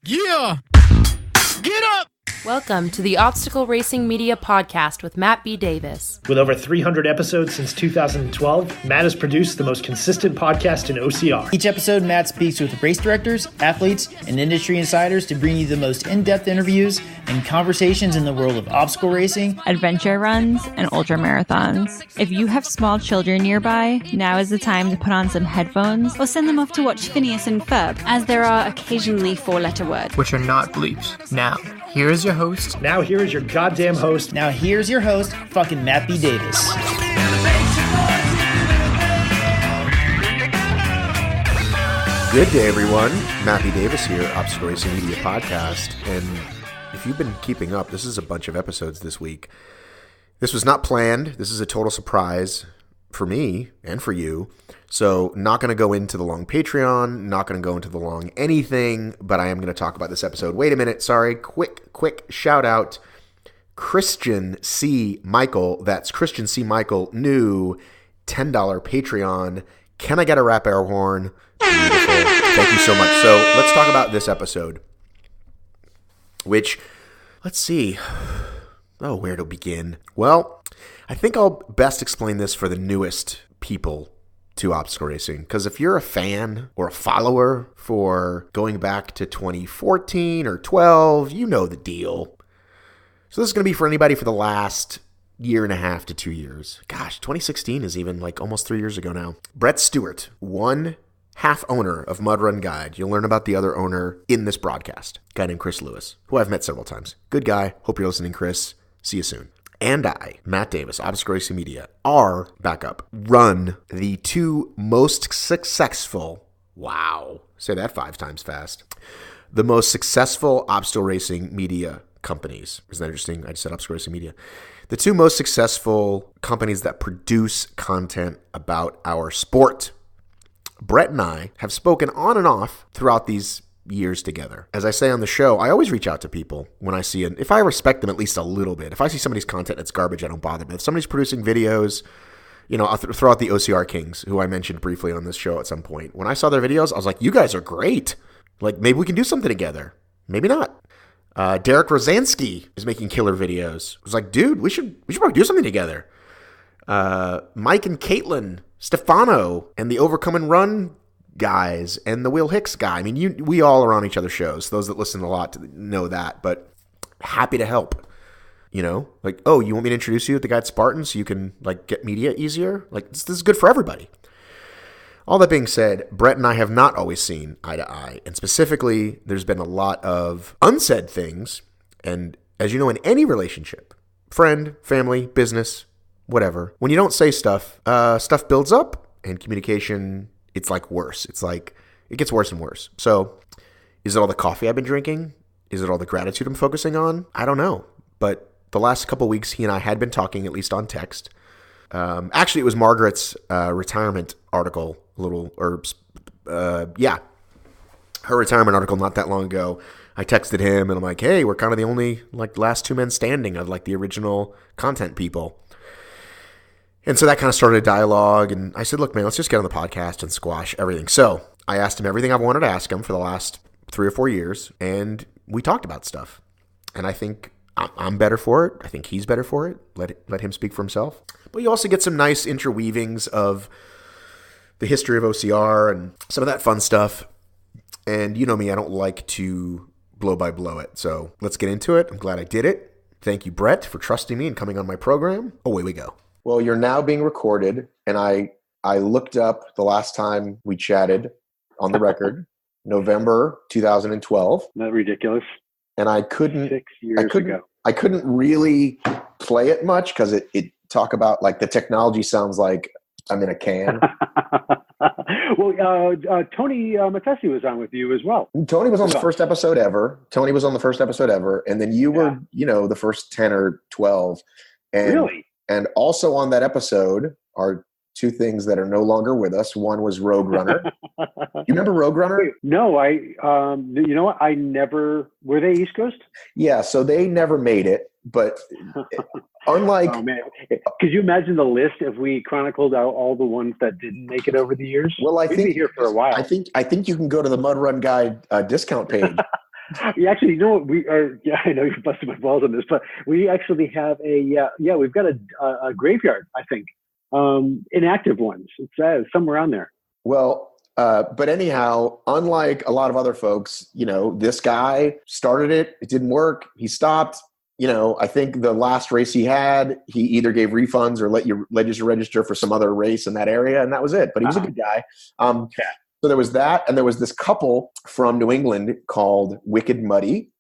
Yeah! Get up! Welcome to the Obstacle Racing Media Podcast with Matt B. Davis. With over 300 episodes since 2012, Matt has produced the most consistent podcast in OCR. Each episode, Matt speaks with race directors, athletes, and industry insiders to bring you the most in-depth interviews and conversations in the world of obstacle racing, adventure runs, and ultra marathons. If you have small children nearby, now is the time to put on some headphones or send them off to watch Phineas and Ferb, as there are occasionally four-letter words, which are not bleeps. Now, here is your host. Now here is your goddamn host. Now here's your host, fucking Matt B. Davis. Good day, everyone. Matt B. Davis here, Obstacle Racing Media Podcast. And if you've been keeping up, this is a bunch of episodes this week. This was not planned. This is a total surprise for me and for you. So not going to go into the long Patreon, not going to go into the long anything, but I am going to talk about this episode. Wait a minute. Sorry. Quick shout out. Christian C. Michael. That's Christian C. Michael. New $10 Patreon. Can I get a rap air horn? Beautiful. Thank you so much. So let's talk about this episode, which, let's see. Oh, where to begin? Well, I think I'll best explain this for the newest people to obstacle racing, because if you're a fan or a follower for going back to 2014 or 12, you know the deal. So this is going to be for anybody for the last year and a half to 2 years. Gosh, 2016 is even like almost 3 years ago now. Brett Stewart, one half owner of Mud Run Guide. You'll learn about the other owner in this broadcast, a guy named Chris Lewis, who I've met several times. Good guy. Hope you're listening, Chris. See you soon. And I, Matt Davis, Obstacle Racing Media, are backup, run the two most successful, wow, say that 5 times fast, the most successful obstacle racing media companies. Isn't that interesting? I just said obstacle racing media. The two most successful companies that produce content about our sport. Brett and I have spoken on and off throughout these years together. As I say on the show, I always reach out to people when I see if I respect them at least a little bit. If I see somebody's content that's garbage, I don't bother. But if somebody's producing videos, I'll throw out the OCR Kings, who I mentioned briefly on this show at some point. When I saw their videos, I was like, you guys are great. Like, maybe we can do something together. Maybe not. Derek Rosansky is making killer videos. I was like, dude, we should probably do something together. Mike and Caitlin Stefano and the Overcome and Run guys and the Will Hicks guy. I mean, we all are on each other's shows. Those that listen a lot know that, but happy to help. Like, oh, you want me to introduce you to the guy at Spartan so you can like get media easier? Like, this is good for everybody. All that being said, Brett and I have not always seen eye to eye, and specifically, there's been a lot of unsaid things. And as you know, in any relationship, friend, family, business, whatever, when you don't say stuff, stuff builds up, and communication, it's like worse. It's like, it gets worse and worse. So is it all the coffee I've been drinking? Is it all the gratitude I'm focusing on? I don't know. But the last couple weeks, he and I had been talking, at least on text. Actually, it was Margaret's retirement article, her retirement article not that long ago. I texted him and I'm like, hey, we're kind of the only like last two men standing of like the original content people. And so that kind of started a dialogue, and I said, look, man, let's just get on the podcast and squash everything. So I asked him everything I've wanted to ask him for the last 3 or 4 years, and we talked about stuff. And I think I'm better for it. I think he's better for it. Let him speak for himself. But you also get some nice interweavings of the history of OCR and some of that fun stuff. And you know me, I don't like to blow by blow it. So let's get into it. I'm glad I did it. Thank you, Brett, for trusting me and coming on my program. Away we go. Well, you're now being recorded, and I looked up the last time we chatted on the record, November 2012. Isn't that ridiculous? And I couldn't 6 years ago. I couldn't really play it much because it talk about like the technology sounds like I'm in a can. Well, Tony Matesi was on with you as well. Tony was on the first episode ever. And then you were, the first 10 or 12. And really? And also on that episode are two things that are no longer with us. One was Rogue Runner. You remember Rogue Runner? No, you know what? I never, were they East Coast? Yeah, so they never made it, but unlike... Oh, man. Could you imagine the list if we chronicled out all the ones that didn't make it over the years? Well, I We'd think be here for a while. I think you can go to the Mud Run Guide discount page. Yeah, actually, you know what? We are. Yeah, I know you're busting my balls on this, but we actually have we've got a graveyard. I think inactive ones. It's somewhere around there. Well, but anyhow, unlike a lot of other folks, this guy started it. It didn't work. He stopped. I think the last race he had, he either gave refunds or let you register for some other race in that area, and that was it. But he was a good guy. So there was that, and there was this couple from New England called Wicked Muddy,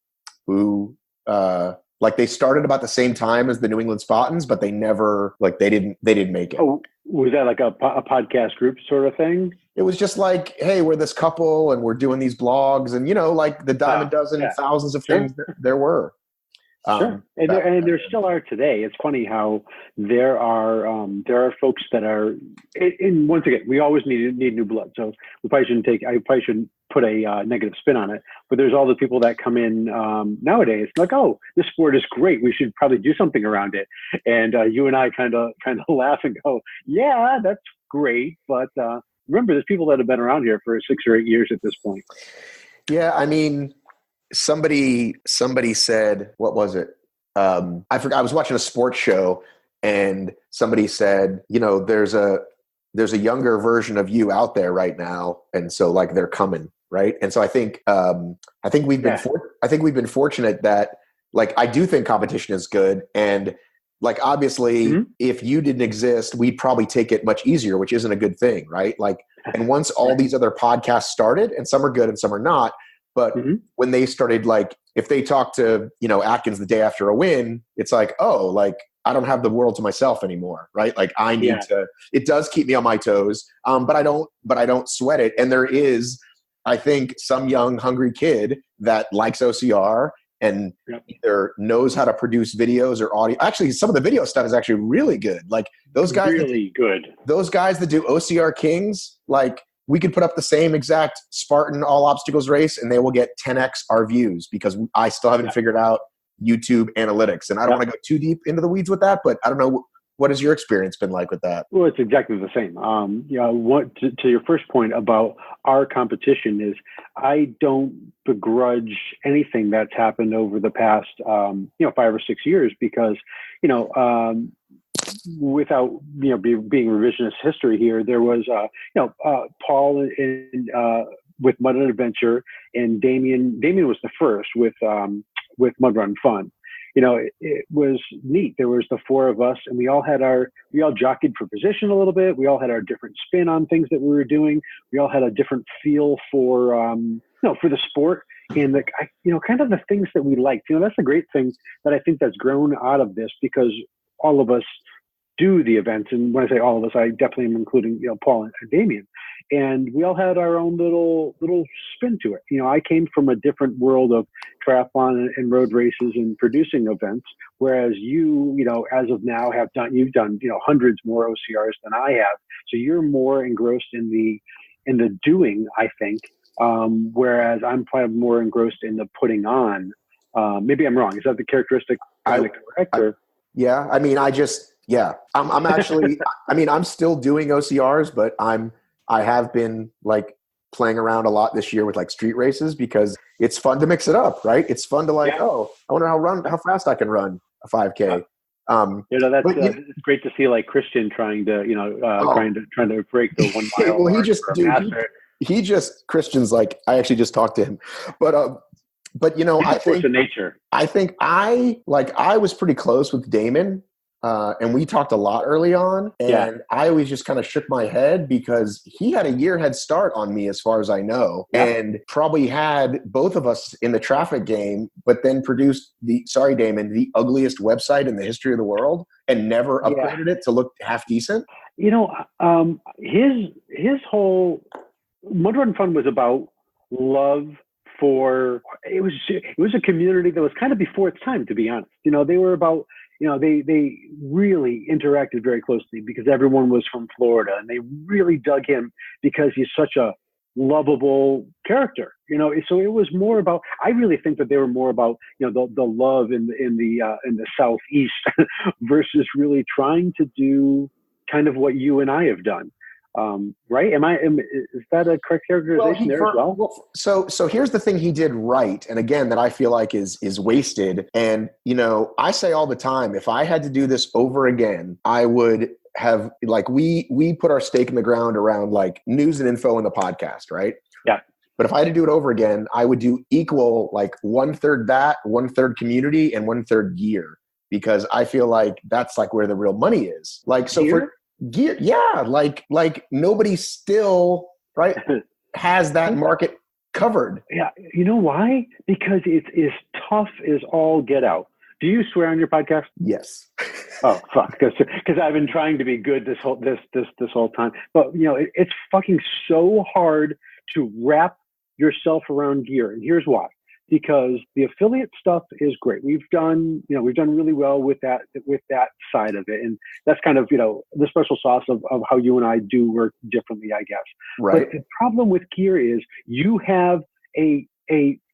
who they started about the same time as the New England Spartans, but they never they didn't make it. Oh, was that like a podcast group sort of thing? It was just like, hey, we're this couple and we're doing these blogs, and like the dime a dozen thousands of things there were. Sure, and there still are today. It's funny how there are folks that are. And once again, we always need new blood. So I probably shouldn't put a negative spin on it. But there's all the people that come in nowadays, like, oh, this sport is great. We should probably do something around it. And you and I kind of laugh and go, yeah, that's great. But remember, there's people that have been around here for 6 or 8 years at this point. Yeah, I mean. Somebody said, what was it? I forgot. I was watching a sports show and somebody said, there's a younger version of you out there right now. And so they're coming. Right. And so I think we've been fortunate that I do think competition is good. And obviously if you didn't exist, we'd probably take it much easier, which isn't a good thing. Right. And once all these other podcasts started, and some are good and some are not, but when they started, if they talk to, Atkins the day after a win, it's I don't have the world to myself anymore, right? I need to, it does keep me on my toes, but I don't sweat it. And there is, I think, some young, hungry kid that likes OCR and either knows how to produce videos or audio. Actually, some of the video stuff is actually really good. Those guys, those guys that do OCR Kings, we could put up the same exact Spartan all obstacles race and they will get 10x our views because I still haven't figured out YouTube analytics. And I don't want to go too deep into the weeds with that, but I don't know. What has your experience been like with that? Well, it's exactly the same. To your first point about our competition is I don't begrudge anything that's happened over the past, 5 or 6 years because, without being revisionist history here, there was Paul with Mud and Adventure, and Damien was the first with Mud Run Fun. It was neat. There was the four of us, and we all jockeyed for position a little bit. We all had our different spin on things that we were doing. We all had a different feel for the sport and kind of the things that we liked. That's the great thing that I think that's grown out of this because all of us do the events. And when I say all of us, I definitely am including, Paul and Damien. And we all had our own little spin to it. I came from a different world of triathlon and road races and producing events, whereas you, as of now you've done, hundreds more OCRs than I have. So you're more engrossed in the doing, I think, whereas I'm probably more engrossed in the putting on. Maybe I'm wrong. Is that the characteristic? Correct? Yeah. I mean, I'm actually, I'm still doing OCRs, but I have been playing around a lot this year with street races because it's fun to mix it up, right? It's fun to I wonder how fast I can run a 5K. It's great to see Christian trying to, trying to break the 1 mile. Well, Christian's I actually just talked to him, but I think nature. I think I was pretty close with Damon. And we talked a lot early on, and I always just kind of shook my head because he had a year head start on me as far as I know, and probably had both of us in the traffic game, but then produced sorry, Damon, the ugliest website in the history of the world and never upgraded it to look half decent. His whole Mud Run Fun was about love for, it was a community that was kind of before its time, to be honest. They were about, they really interacted very closely because everyone was from Florida and they really dug him because he's such a lovable character, so it was more about, I really think that they were more about, the love in the Southeast versus really trying to do kind of what you and I have done. Right? Is that a correct characterization as well? So here's the thing he did right, and again that I feel like is wasted. And I say all the time, if I had to do this over again, I would have we put our stake in the ground around like news and info in the podcast, right? Yeah. But if I had to do it over again, I would do equal, like 1/3 that, 1/3 community, and 1/3 gear, because I feel like that's like where the real money is. Like, so gear? For gear, yeah, like nobody still has that market covered. Yeah, you know why? Because it's as tough as all get out. Do you swear on your podcast? Yes. Oh fuck! Because I've been trying to be good this whole time, but it's fucking so hard to wrap yourself around gear, and here's why. Because the affiliate stuff is great. We've done really well with that side of it, and that's kind of the special sauce of how you and I do work differently, I guess. Right. But the problem with gear is you have a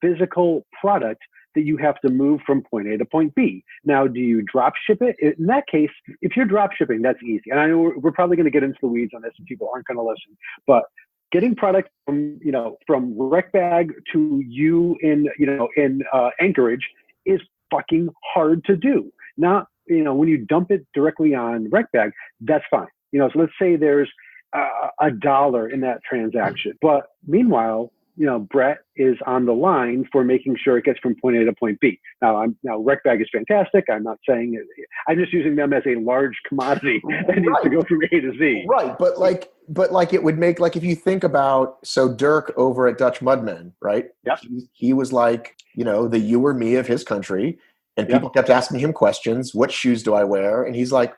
physical product that you have to move from point A to point B. Now, do you drop ship it? In that case, if you're drop shipping, that's easy. And I know we're probably going to get into the weeds on this, and people aren't going to listen, but getting product from Rec Bag to you in Anchorage is fucking hard to do. Now, when you dump it directly on Rec Bag, that's fine. So let's say there's $1 in that transaction, but meanwhile, Brett is on the line for making sure it gets from point A to point B. Now, Rec Bag is fantastic. I'm not saying it. I'm just using them as a large commodity that needs to go from A to Z. Right, but it would make, like, if you think about, so Dirk over at Dutch Mudmen, right? Yep. He was like, the you or me of his country. And people kept asking him questions. What shoes do I wear? And he's like,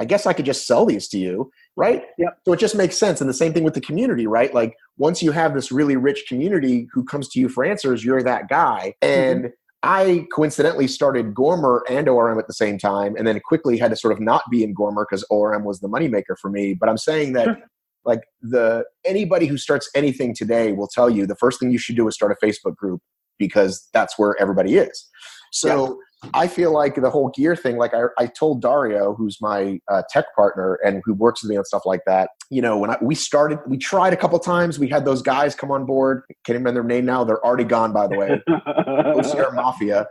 I guess I could just sell these to you, right? Yep. So it just makes sense. And the same thing with the community, right? Like, once you have this really rich community who comes to you for answers, you're that guy. And I coincidentally started Gormer and ORM at the same time, and then quickly had to sort of not be in Gormer because ORM was the moneymaker for me. But I'm saying that like anybody who starts anything today will tell you the first thing you should do is start a Facebook group, because that's where everybody is. So I feel like the whole gear thing, like I told Dario, who's my tech partner and who works with me on stuff like that, when we tried a couple times. We had those guys come on board. Can't remember their name now. They're already gone, by the way. OCR Mafia.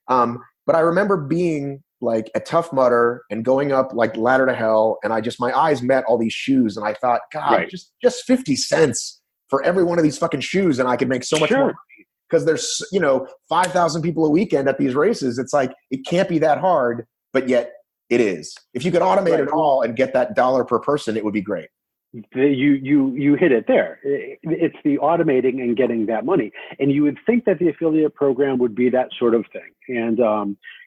But I remember being like a Tough Mudder and going up like ladder to hell. And my eyes met all these shoes. And I thought, God, just 50 cents for every one of these fucking shoes. And I could make so much more money. Because there's, 5,000 people a weekend at these races. It's like, it can't be that hard, but yet it is. If you could automate it all and get that $1 per person, it would be great. You hit it there. It's the automating and getting that money. And you would think that the affiliate program would be that sort of thing. And,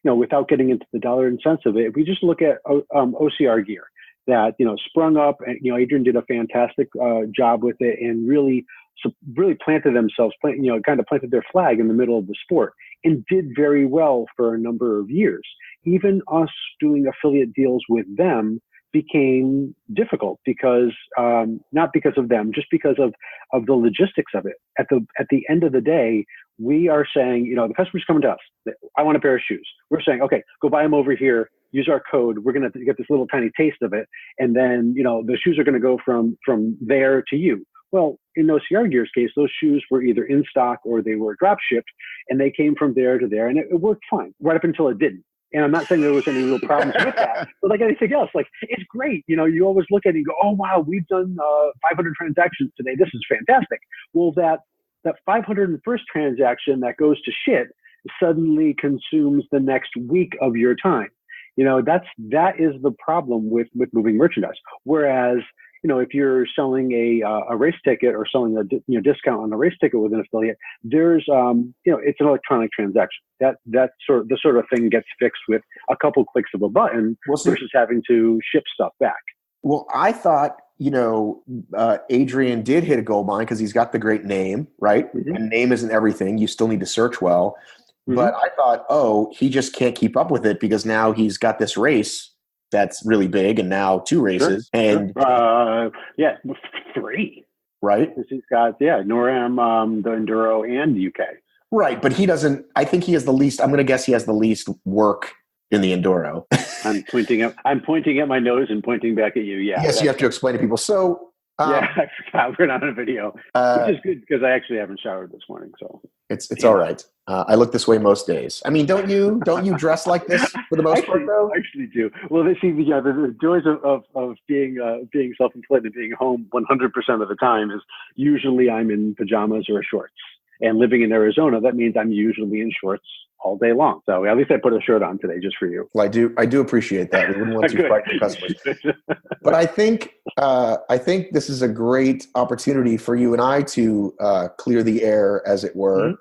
without getting into the dollar and cents of it, if we just look at OCR gear that, sprung up, and, Adrian did a fantastic job with it, and really planted themselves, kind of planted their flag in the middle of the sport, and did very well for a number of years. Even us doing affiliate deals with them became difficult because, not because of them, just because of the logistics of it. At the end of the day, we are saying, the customer's coming to us. I want a pair of shoes. We're saying, okay, go buy them over here. Use our code. We're going to get this little tiny taste of it. And then, the shoes are going to go from there to you. Well, in OCR Gear's case, those shoes were either in stock or they were drop shipped, and they came from there to there, and it worked fine right up until it didn't. And I'm not saying there was any real problems with that, but like anything else, like, it's great. You always look at it and go, oh, wow, we've done 500 transactions today. This is fantastic. Well, that 501st transaction that goes to shit suddenly consumes the next week of your time. That is the problem with moving merchandise. Whereas, if you're selling a race ticket or selling a discount on a race ticket with an affiliate, there's it's an electronic transaction. That sort of thing gets fixed with a couple clicks of a button versus having to ship stuff back. Well, I thought Adrian did hit a gold mine because he's got the great name, right? Mm-hmm. And name isn't everything. You still need to search well. Mm-hmm. But I thought, he just can't keep up with it because now he's got this race that's really big, and now 2 races, and 3, right? He's got NORAM, the Enduro, and the UK. Right, but he doesn't. I think he has the least. I'm going to guess he has the least work in the Enduro. I'm pointing at my nose and pointing back at you. Yeah. Yes, you have to explain to people. So Yeah, I forgot we're not on a video, which is good because I actually haven't showered this morning. So it's all right. I look this way most days. I mean, don't you dress like this for the most part, though? I actually do. Well, they see the joys of being self-employed and being home 100% of the time is usually I'm in pajamas or shorts. And living in Arizona, that means I'm usually in shorts all day long. So at least I put a shirt on today just for you. Well, I do appreciate that. We wouldn't want to frighten the customers. But I think this is a great opportunity for you and I to clear the air, as it were.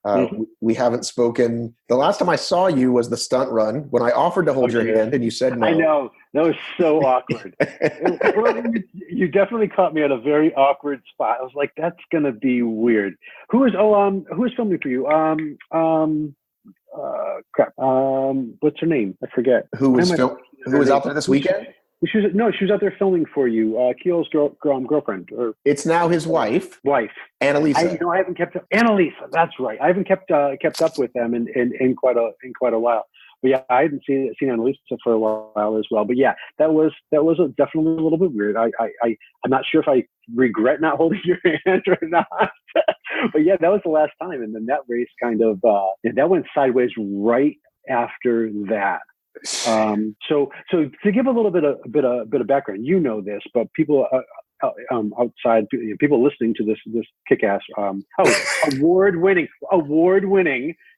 We haven't spoken. The last time I saw you was the stunt run when I offered to hold your hand and you said no. I know. That was so awkward. You definitely caught me at a very awkward spot. I was like, that's going to be weird. Who is filming for you? What's her name? I forget. Who was out there this weekend? She was out there filming for you. Keel's girlfriend. It's now his wife. Annalisa. I haven't kept up. Annalisa, that's right. I haven't kept up with them in quite a while. But yeah, I hadn't seen Annalisa for a while as well. But yeah, that was definitely a little bit weird. I'm not sure if I regret not holding your hand or not. But yeah, that was the last time. And then that race kind of that went sideways right after that. So to give a little bit of background, you know this, but people outside, people listening to this kick-ass award winning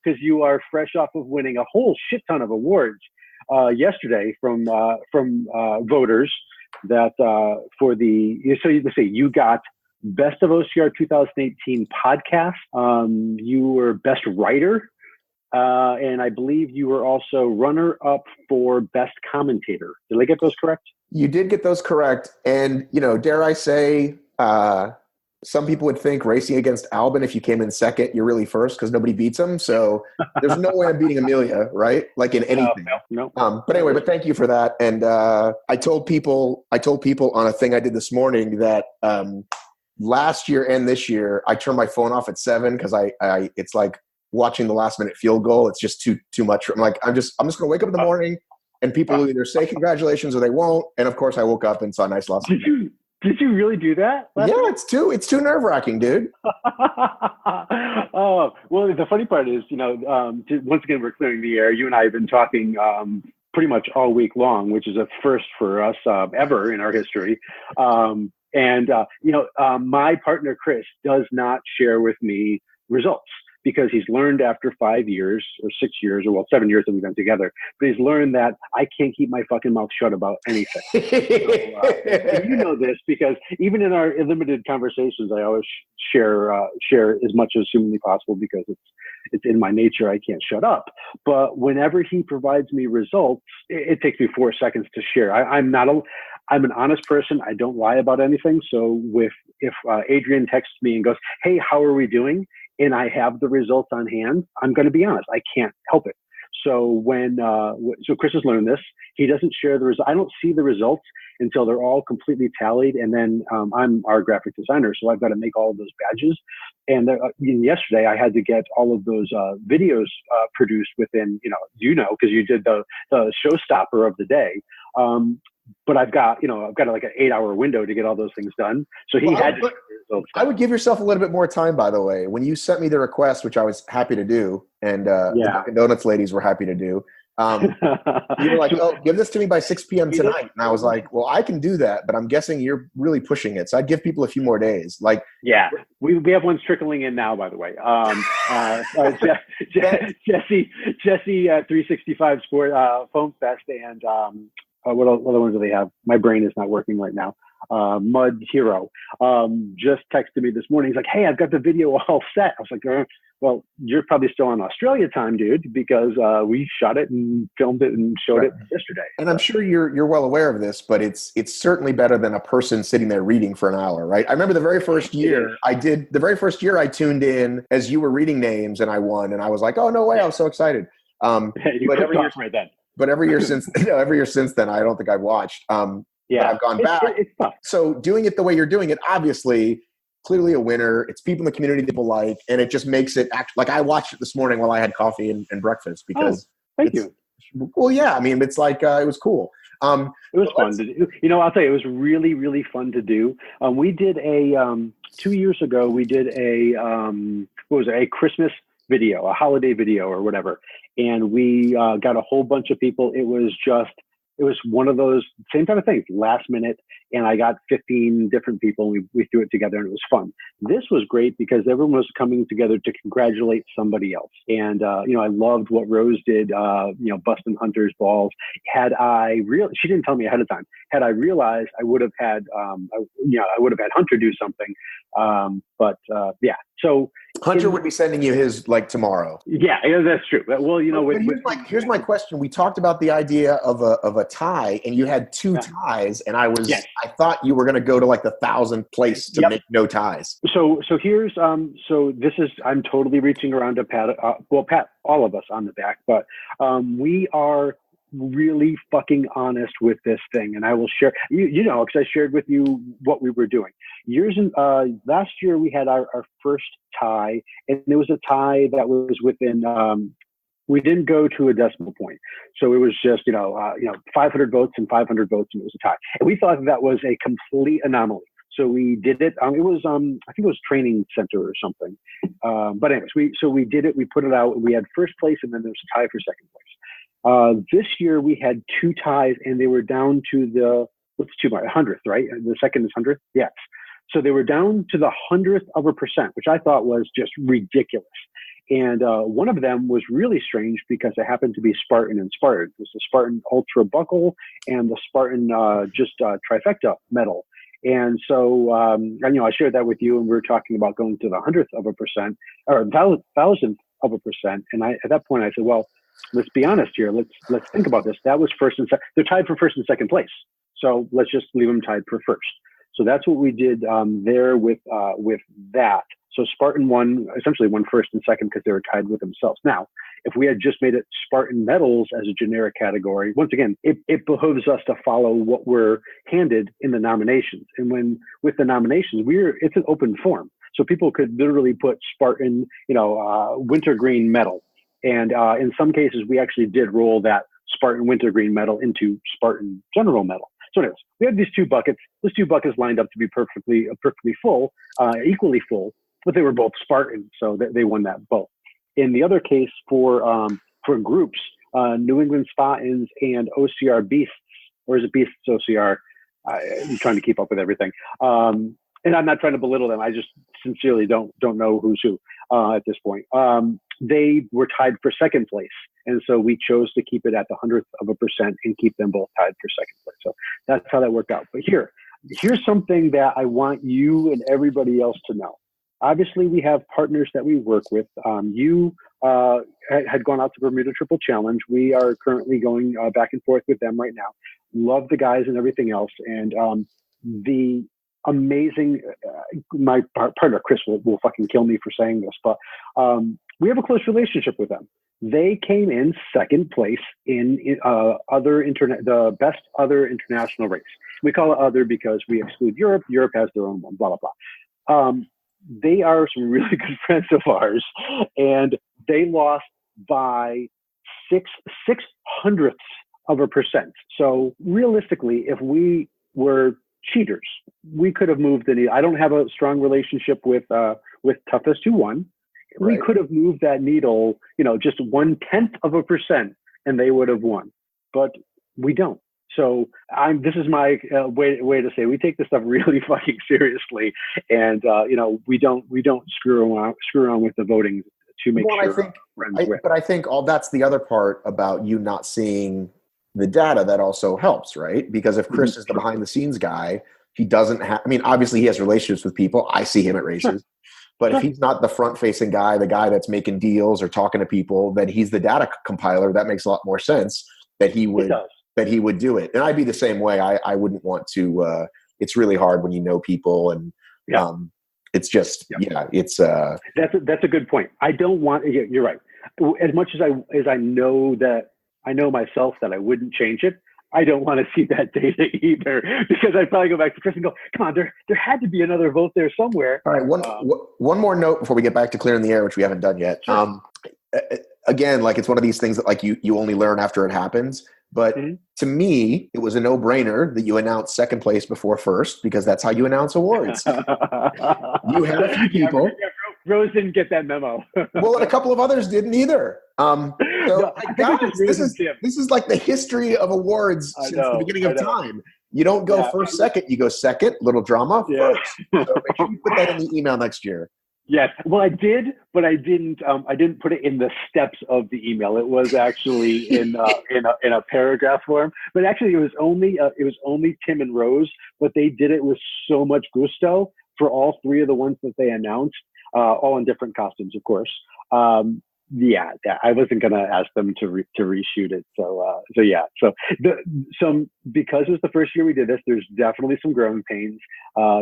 because you are fresh off of winning a whole shit ton of awards yesterday from voters that for you got Best of OCR 2018 podcast. You were best writer. And I believe you were also runner-up for best commentator. Did I get those correct? You did get those correct. And, dare I say, some people would think racing against Albin, if you came in second, you're really first because nobody beats him. So there's no way I'm beating Amelia, right? Like in anything. No. But anyway, but thank you for that. And I told people on a thing I did this morning that last year and this year, I turned my phone off at 7 because it's like watching the last minute field goal. It's just too much. I'm like, I'm just going to wake up in the morning and people will either say congratulations or they won't. And of course I woke up and saw a nice loss. Did you really do that? Yeah, it's too nerve-wracking, dude. Oh, well, the funny part is, once again, we're clearing the air. You and I have been talking pretty much all week long, which is a first for us ever in our history. My partner, Chris, does not share with me results, because he's learned after 5 years or 6 years, or 7 years that we've been together, but he's learned that I can't keep my fucking mouth shut about anything. And you know this because even in our limited conversations, I always share as much as humanly possible because it's in my nature. I can't shut up. But whenever he provides me results, it takes me 4 seconds to share. I'm an honest person. I don't lie about anything. So if Adrian texts me and goes, "Hey, how are we doing?" and I have the results on hand, I'm going to be honest. I can't help it. So so Chris has learned this. He doesn't share the results. I don't see the results until they're all completely tallied. And then I'm our graphic designer, so I've got to make all of those badges. And yesterday I had to get all of those videos produced within, because you did the showstopper of the day. But I've got like an 8-hour window to get all those things done. So he had to. I would give yourself a little bit more time, by the way. When you sent me the request, which I was happy to do, and the Dunkin' Donuts ladies were happy to do, you were like, "Oh, give this to me by 6 p.m. tonight." And I was like, "Well, I can do that, but I'm guessing you're really pushing it." So I'd give people a few more days. Like, yeah, we have ones trickling in now, by the way. Jesse 365 Sport Foam Fest, and what other ones do they have? My brain is not working right now. Mud Hero just texted me this morning. He's like, "Hey, I've got the video all set." I was like, "Well, you're probably still on Australia time, dude, because we shot it and filmed it and showed it yesterday." And I'm sure you're well aware of this, but it's certainly better than a person sitting there reading for an hour, right? I remember the very first year I tuned in as you were reading names and I won, and I was like, "Oh, no way!" I was so excited. But every year since then, I don't think I've watched. I've gone back. It's tough. So doing it the way you're doing it, obviously, clearly a winner. It's people in the community people like, and it just makes it act like I watched it this morning while I had coffee and breakfast because. Thank you. Well, yeah. I mean, it's like it was cool. It was fun to do. You know, I'll tell you, it was really, really fun to do. We did 2 years ago, we did a Christmas video, a holiday video or whatever. And we got a whole bunch of people. It was one of those same kind of things, last minute. And I got 15 different people. We threw it together and it was fun. This was great because everyone was coming together to congratulate somebody else. And, you know, I loved what Rose did, you know, busting Hunter's balls. She didn't tell me ahead of time. Had I realized, I would have had, I would have had Hunter do something. Yeah. So Hunter would be sending you his like tomorrow. Yeah, that's true. Well, you know, here's my question. We talked about the idea of a tie, and you had two ties, and I thought you were going to go to like the 1,000th place to make no ties. So here's I'm totally reaching around to pat all of us on the back, but we are really fucking honest with this thing, and I will share. You know, because I shared with you what we were doing. Last year we had our first tie, and it was a tie that was within. We didn't go to a decimal point, so it was just 500 votes and 500 votes, and it was a tie. And we thought that was a complete anomaly. So we did it. It was I think it was training center or something. But anyways, we did it. We put it out. We had first place, and then there was a tie for second place. This year we had two ties, and they were down to the 100th, right? The second is 100th. Yes. So they were down to the 100th%, which I thought was just ridiculous. And one of them was really strange because it happened to be Spartan inspired. It was the Spartan Ultra Buckle and the Spartan Trifecta medal. And so, I shared that with you, and we were talking about going to the 100th% or 1,000th%. And at that point I said, well, let's be honest here. Let's think about this. That was first and second. They're tied for first and second place. So let's just leave them tied for first. So that's what we did there with that. So Spartan essentially won first and second because they were tied with themselves. Now, if we had just made it Spartan medals as a generic category, once again, it behooves us to follow what we're handed in the nominations. And with the nominations, it's an open form. So people could literally put Spartan, wintergreen medal. And in some cases, we actually did roll that Spartan wintergreen medal into Spartan general medal. So anyways, we had these two buckets. Those two buckets lined up to be perfectly full, equally full, but they were both Spartan, so they won that both. In the other case, for groups, New England Spartans and OCR Beasts, or is it Beasts OCR? I'm trying to keep up with everything. And I'm not trying to belittle them. I just sincerely don't know who's who at this point. They were tied for second place. And so we chose to keep it at the 100th% and keep them both tied for second place. So that's how that worked out. But here's something that I want you and everybody else to know. Obviously, we have partners that we work with. You had gone out to Bermuda Triple Challenge. We are currently going back and forth with them right now. Love the guys and everything else. And the amazing, my partner, Chris, will fucking kill me for saying this, but we have a close relationship with them. They came in second place in the best other international race. We call it other because we exclude Europe. Europe has their own one, blah, blah, blah. They are some really good friends of ours, and they lost by 6/600ths of a percent. So realistically, if we were cheaters, we could have moved the needle. I don't have a strong relationship with Toughest Who Won. We could have moved that needle, just 0.1%, and they would have won, but we don't. So this is my way to say we take this stuff really fucking seriously, and we don't screw around with the voting to make sure. But I think that's the other part about you not seeing the data that also helps, right? Because if Chris is the behind the scenes guy, he doesn't have. I mean, obviously he has relationships with people. I see him at races. Sure. But if he's not the front-facing guy, the guy that's making deals or talking to people, then he's the data compiler. That makes a lot more sense that he would do it. And I'd be the same way. I wouldn't want to. It's really hard when you know people, and it's just it's. That's a good point. I don't want. You're right. As much as I know myself that I wouldn't change it. I don't want to see that data either, because I'd probably go back to Chris and go, come on, there had to be another vote there somewhere. All right, one more note before we get back to clearing the air, which we haven't done yet. Sure. again, like it's one of these things that like you only learn after it happens. But to me, it was a no-brainer that you announce second place before first, because that's how you announce awards. You had a few people. Rose didn't get that memo. Well, and a couple of others didn't either. Guys, this is like the history of awards since the beginning of time. You don't go first, second. You go second, little drama, first. So make sure you put that in the email next year. Yes. Well, I did, but I didn't put it in the steps of the email. It was actually in a paragraph form. But actually, it was only Tim and Rose, but they did it with so much gusto for all three of the ones that they announced, all in different costumes, of course. I wasn't going to ask them to reshoot it. So because it was the first year we did this, there's definitely some growing pains.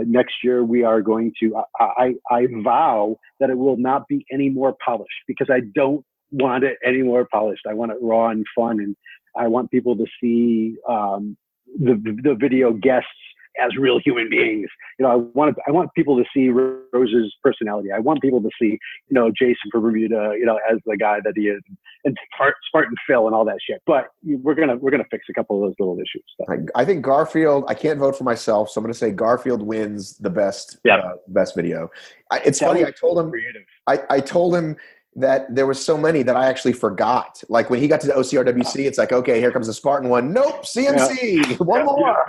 Next year we are going to, I vow that it will not be any more polished, because I don't want it any more polished. I want it raw and fun. And I want people to see, the video guests as real human beings. I want people to see Rose's personality. I want people to see, Jason from Bermuda, as the guy that he is, and Spartan Phil and all that shit. But we're gonna fix a couple of those little issues. So. I think Garfield. I can't vote for myself, so I'm going to say Garfield wins the best video. It's funny. I told him. I told him that there was so many that I actually forgot. Like when he got to the OCRWC, it's like, okay, here comes the Spartan one. Nope, CMC, one more.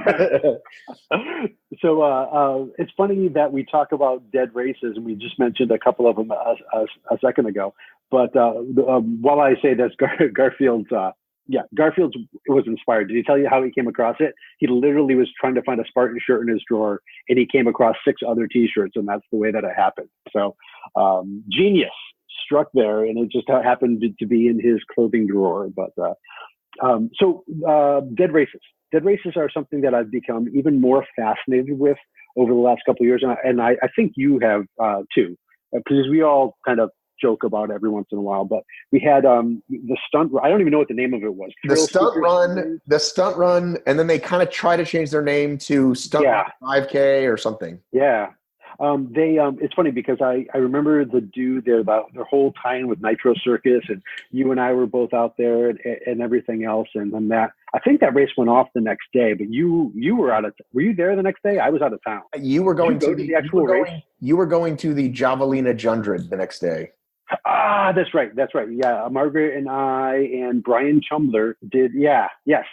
So it's funny that we talk about dead races, and we just mentioned a couple of them a second ago. But while I say this, Garfield's was inspired. Did he tell you how he came across it? He literally was trying to find a Spartan shirt in his drawer, and he came across 6 other T-shirts, and that's the way that it happened. So genius struck there, and it just happened to be in his clothing drawer. But dead races are something that I've become even more fascinated with over the last couple of years, and I think you have too, because we all kind of joke about it every once in a while. But we had the stunt. I don't even know what the name of it was. The stunt run, and then they kind of try to change their name to Stunt 5K or something. Yeah. It's funny because I remember their whole tie-in with Nitro Circus, and you and I were both out there and everything else. And then I think that race went off the next day, but you were were you there the next day? I was out of town. You were going to the actual race? You were going to the Javelina Jundred the next day. Ah, that's right. Yeah. Margaret and I and Brian Chumbler did. Yeah. Yes.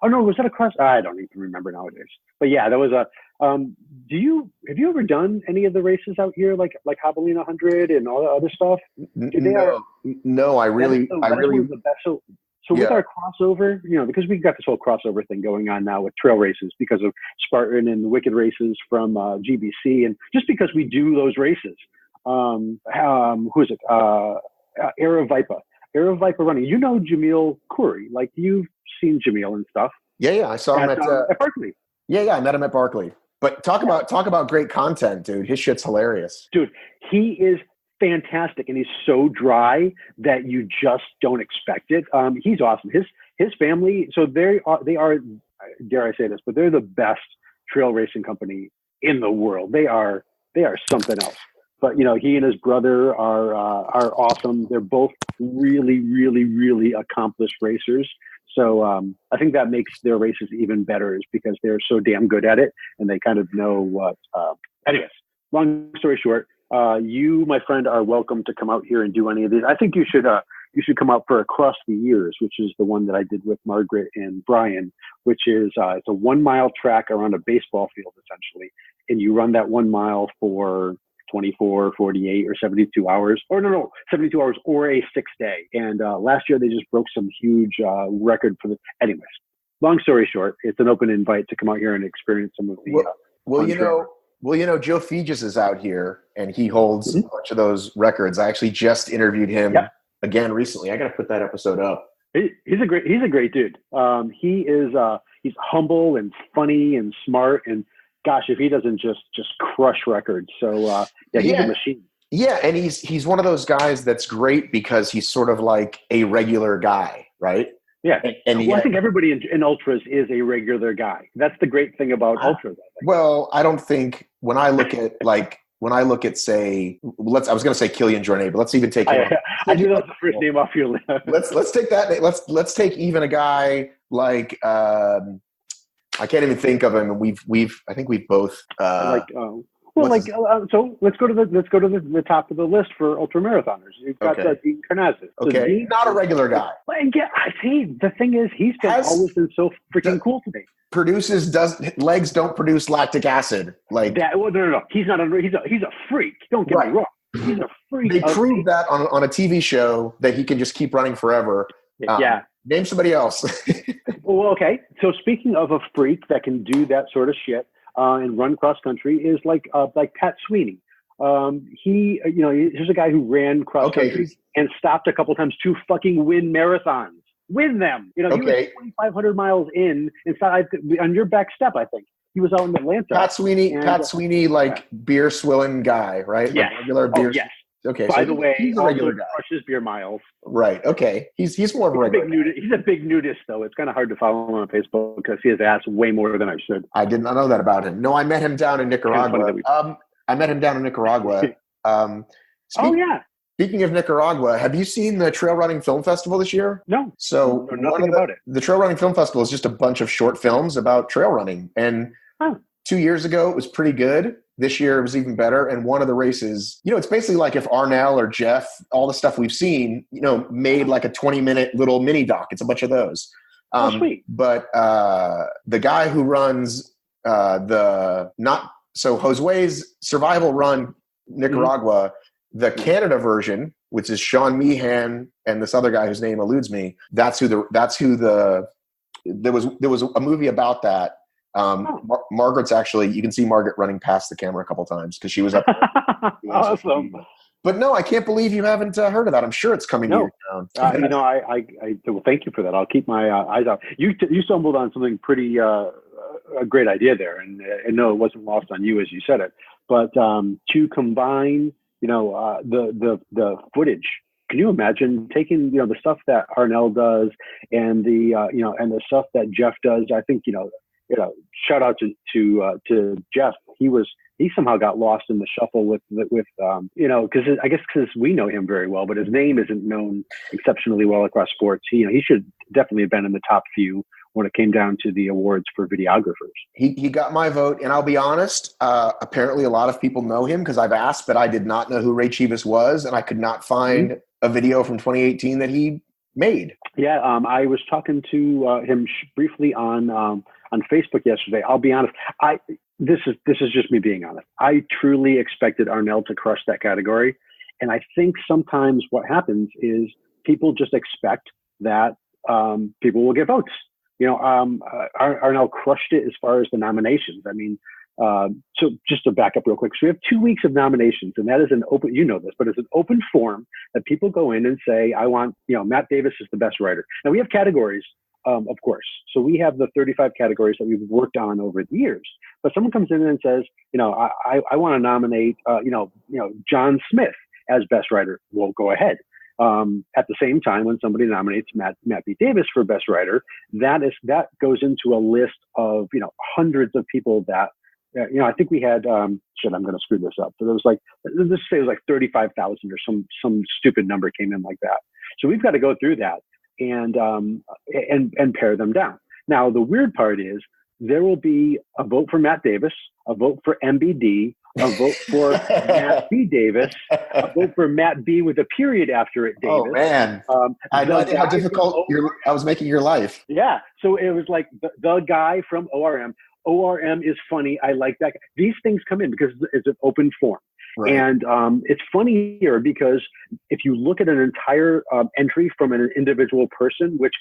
Oh no, was that a cross? I don't even remember nowadays. But yeah, that was a. Have you ever done any of the races out here, like Javelina 100 and all the other stuff? No, I really. The best. So with our crossover, because we've got this whole crossover thing going on now with trail races because of Spartan and the Wicked races from GBC, and just because we do those races. Who is it? Era Viper running. Jamil Khoury. Like you've seen Jamil and stuff. Yeah. I saw him at Barkley. Yeah, I met him at Barkley. But talk about great content, dude. His shit's hilarious. Dude, he is fantastic, and he's so dry that you just don't expect it. He's awesome. His family. So they are. Dare I say this? But they're the best trail racing company in the world. They are something else. But he and his brother are awesome. They're both really, really, really accomplished racers. So I think that makes their races even better, is because they're so damn good at it, and they kind of know what. Anyways, long story short, you, my friend, are welcome to come out here and do any of these. I think you should come out for Across the Years, which is the one that I did with Margaret and Brian, which is it's a 1 mile track around a baseball field essentially, and you run that 1 mile for 24, 48, or 72 hours, 72 hours or a 6-day. And last year they just broke some huge record for anyways, long story short, it's an open invite to come out here and experience some of the. Joe Fegis is out here and he holds a bunch of those records. I actually just interviewed him again recently. I got to put that episode up. He's a great dude. He's humble and funny and smart, and gosh, if he doesn't just crush records. So he's a machine. Yeah, and he's one of those guys that's great because he's sort of like a regular guy, right? Yeah, I think everybody in ultras is a regular guy. That's the great thing about ultras. Well, I don't think when I look at like when I look at, say, I was going to say Killian Jornet, but let's even take him. I do love the first name off your list. Let's take that. Let's take even a guy like I can't even think of him. And I think we've both so let's go to the top of the list for ultramarathoners. You've got Dean Karnazes. Okay, he's not a regular guy. I see. The thing is, he's always been so freaking cool to me. Legs don't produce lactic acid like that. Well, no. He's not. He's a freak. Don't get me wrong. He's a freak. They proved that on a TV show that he can just keep running forever. Name somebody else. Well, okay. So speaking of a freak that can do that sort of shit and run cross country is like Pat Sweeney. Here's a guy who ran cross country and stopped a couple times to fucking win marathons. Win them. He was 2,500 miles in and stopped on your back step. I think he was out in Atlanta. Pat Sweeney, beer swilling guy, right? Yes. Regular beer. Yes. Okay. By the way, he's a regular guy. Crushes beer miles. Right. Okay. He's more of a regular. He's a big nudist, though. It's kind of hard to follow him on Facebook because he has ass way more than I should. I did not know that about him. No, I met him down in Nicaragua. Speaking of Nicaragua, have you seen the Trail Running Film Festival this year? No. So nothing about it. The Trail Running Film Festival is just a bunch of short films about trail running. And 2 years ago, it was pretty good. This year, it was even better. And one of the races, it's basically like if Arnell or Jeff, all the stuff we've seen, made like a 20-minute little mini doc. It's a bunch of those. Sweet. But the guy who runs Josue's Survival Run Nicaragua, the Canada version, which is Sean Meehan and this other guy whose name eludes me. There was a movie about that. Margaret's actually, you can see Margaret running past the camera a couple times because she was up. Awesome. But no, I can't believe you haven't heard of that. I'm sure it's coming to your town. I well, thank you for that. I'll keep my eyes out. You stumbled on something pretty a great idea there, and no, it wasn't lost on you as you said it. But to combine, the footage. Can you imagine taking the stuff that Arnell does and the stuff that Jeff does? I think shout out to Jeff. He somehow got lost in the shuffle with because we know him very well, but his name isn't known exceptionally well across sports. He should definitely have been in the top few when it came down to the awards for videographers. He got my vote, and I'll be honest, apparently a lot of people know him because I've asked, but I did not know who Ray Chivas was, and I could not find a video from 2018 that he made. Yeah, I was talking to him briefly on Facebook yesterday. I'll be honest, this is just me being honest. I truly expected Arnell to crush that category, and I think sometimes what happens is people just expect that people will get votes. Arnell crushed it as far as the nominations. I mean, so just to back up real quick. So we have 2 weeks of nominations, and that is an open, but it's an open form that people go in and say, I want, Matt Davis is the best writer. Now we have categories, of course. So we have the 35 categories that we've worked on over the years, but someone comes in and says, I want to nominate, John Smith as best writer. Well, go ahead. At the same time, when somebody nominates Matt B. Davis for best writer, that goes into a list of, hundreds of people that, I think we had, I'm going to screw this up. So there was let's say it was 35,000 or some stupid number came in like that. So we've got to go through that and pare them down. Now, the weird part is there will be a vote for Matt Davis, a vote for MBD, a vote for Matt B. Davis, a vote for Matt B. with a period after it, Davis. Oh, man. I know how difficult I was making your life. Yeah. So it was like the guy from ORM. ORM is funny. I like that. These things come in because it's an open form. Right. And it's funny here because if you look at an entire entry from an individual person, which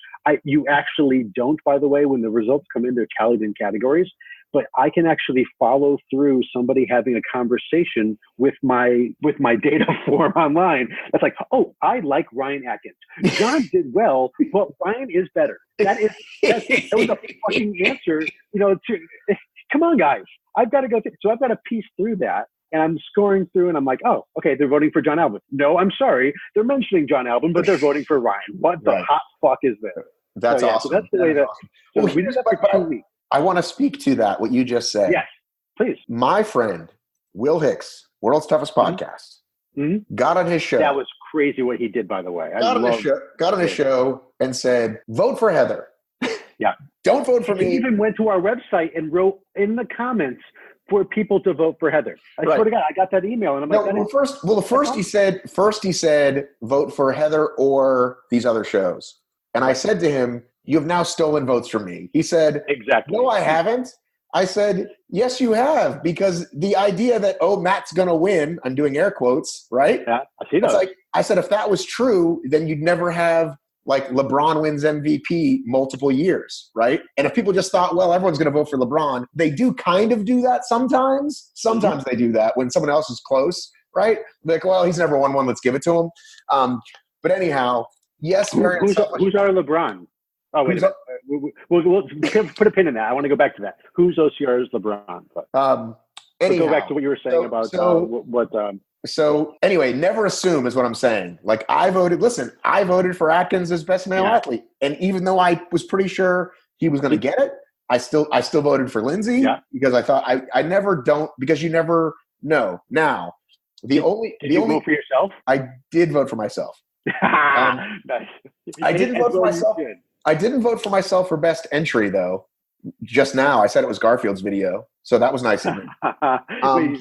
you actually don't, by the way, when the results come in, they're tallied in categories. But I can actually follow through somebody having a conversation with my data form online. That's like, oh, I like Ryan Atkins. John did well, but Ryan is better. That was a fucking answer. Come on, guys. I've got to go through. So I've got to piece through that. And I'm scoring through and I'm like, oh, okay, they're voting for John Albin. No, I'm sorry. They're mentioning John Albin, but they're voting for Ryan. What the hot fuck is this? That's awesome. So that's the way that we did that for 2 weeks. I want to speak to that, what you just said. Yes, please. My friend, Will Hicks, World's Toughest Podcast. Mm-hmm. Got on his show. That was crazy what he did, by the way. Got on his show and said, vote for Heather. Yeah. Don't vote for me. He even went to our website and wrote in the comments for people to vote for Heather. I swear to God, I got that email and I'm like, first he said, vote for Heather or these other shows. And I said to him, you have now stolen votes from me. He said, exactly. No, I haven't. I said, yes, you have, because the idea that, Matt's going to win, I'm doing air quotes, right? Yeah, I see that. I said, if that was true, then you'd never have, like, LeBron wins MVP multiple years, right? And if people just thought, well, everyone's going to vote for LeBron, they do kind of do that sometimes. Sometimes they do that when someone else is close, right? Like, well, he's never won one, let's give it to him. But anyhow, yes, who's our LeBron? Oh, wait a minute. We'll put a pin in that. I want to go back to that. Who's OCR's LeBron? Anyhow, go back to what you were saying about So anyway, never assume is what I'm saying. Like, I voted for Atkins as best male athlete. And even though I was pretty sure he was going to get it, I still voted for Lindsay because I thought because you never know. Now, did you vote for yourself? I did vote for myself. Nice. I didn't vote for myself. I didn't vote for myself for best entry, though. Just now, I said it was Garfield's video, so that was nice of me.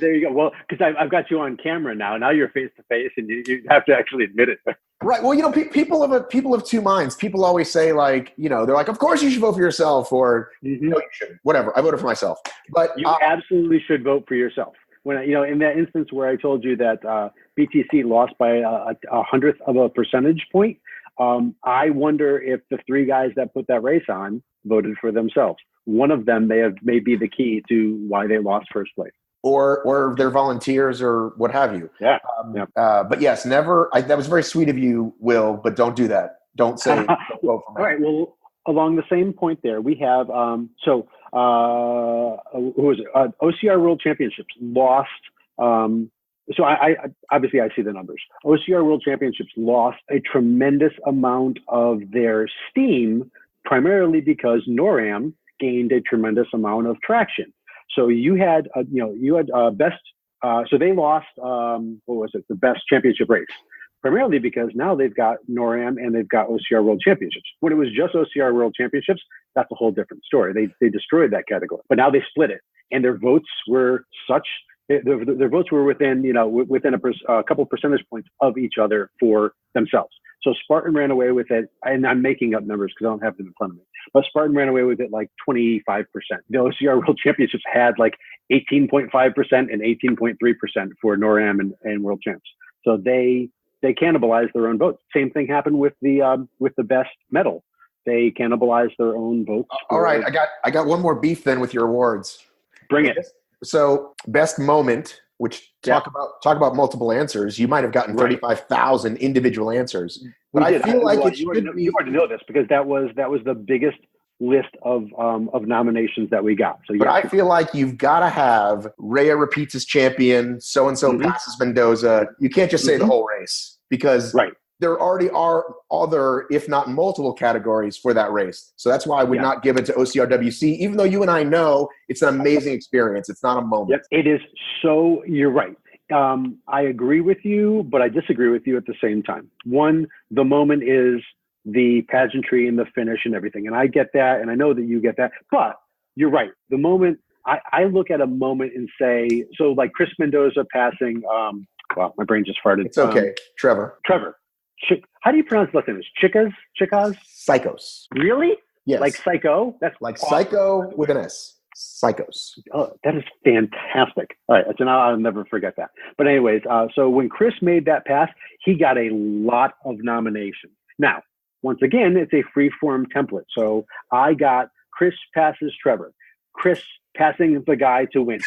There you go. Well, because I've got you on camera now. Now you're face to face, and you have to actually admit it. Right. Well, people have two minds. People always say, like, they're like, of course you should vote for yourself, or no, you shouldn't. Whatever. I voted for myself, but you absolutely should vote for yourself. When in that instance where I told you that BTC lost by a 100th of a percentage point. I wonder if the three guys that put that race on voted for themselves. One of them may be the key to why they lost first place. Or they're volunteers or what have you. Yeah. But yes, never. That was very sweet of you, Will, but don't do that. Don't say, don't vote for me. All right. Well, along the same point there, we have, who was it? OCR World Championships lost, so I obviously I see the numbers. OCR World Championships lost a tremendous amount of their steam, primarily because NORAM gained a tremendous amount of traction. So you had best. So they lost. The best championship race, primarily because now they've got NORAM and they've got OCR World Championships. When it was just OCR World Championships, that's a whole different story. They destroyed that category, but now they split it, and their votes were such. Their votes were within a couple percentage points of each other for themselves. So Spartan ran away with it, and I'm making up numbers because I don't have them in front of me. But Spartan ran away with it like 25%. The OCR World Championships had like 18.5% and 18.3% for NORAM and World Champs. So they cannibalized their own votes. Same thing happened with the best medal. They cannibalized their own votes. All right, I got one more beef then with your awards. Bring it. So best moment, which talk about multiple answers. You might have gotten 35,000 individual answers, but I feel like it should be. You already know this because that was the biggest list of nominations that we got. So, but I feel like you've got to have Rhea repeats as champion. So and so passes Mendoza. You can't just say the whole race because there already are other, if not multiple, categories for that race. So that's why I would not give it to OCRWC, even though you and I know it's an amazing experience. It's not a moment. Yep, it is. So you're right. I agree with you, but I disagree with you at the same time. One, the moment is the pageantry and the finish and everything. And I get that, and I know that you get that. But you're right. The moment, I look at a moment and say, so like Chris Mendoza passing, wow, my brain just farted. It's okay. Trevor. How do you pronounce last name? Chicas? Psychos. Really? Yes. Like psycho? That's like awesome. Psycho with an S. Psychos. Oh, that is fantastic. All right. So now I'll never forget that. But anyways, so when Chris made that pass, he got a lot of nominations. Now, once again, it's a free-form template. So I got Chris passes Trevor. Chris passing the guy to win.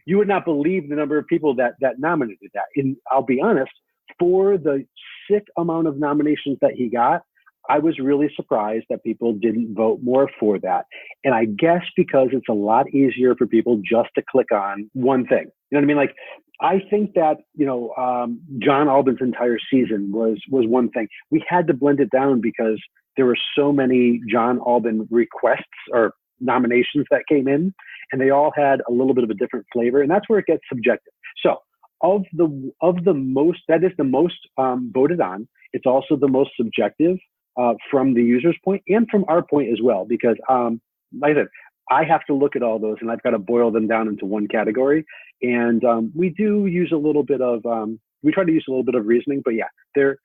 You would not believe the number of people that nominated that. And I'll be honest, for the sick amount of nominations that he got, I was really surprised that people didn't vote more for that. And I guess because it's a lot easier for people just to click on one thing. You know what I mean? Like, I think that, John Albin's entire season was one thing. We had to blend it down because there were so many John Albin requests or nominations that came in. and they all had a little bit of a different flavor, and that's where it gets subjective. So of the most, that is the most voted on. It's also the most subjective from the user's point and from our point as well, because like I said, I have to look at all those and I've got to boil them down into one category. And we do use a little bit of, we try to use a little bit of reasoning, but yeah, there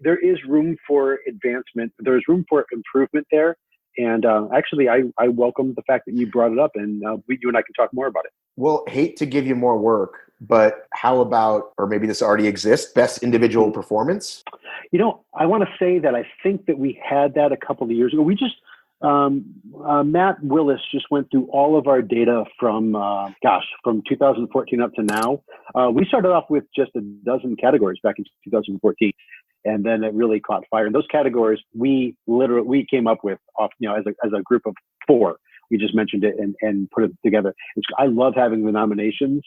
is room for advancement. There's room for improvement there. And actually, I welcome the fact that you brought it up, and you and I can talk more about it. Well, hate to give you more work, but how about, or maybe this already exists, best individual performance? I want to say that I think that we had that a couple of years ago. We just, Matt Willis just went through all of our data from 2014 up to now. We started off with just a dozen categories back in 2014. And then it really caught fire. And those categories we came up with off, as a group of 4. We just mentioned it and put it together. I love having the nominations.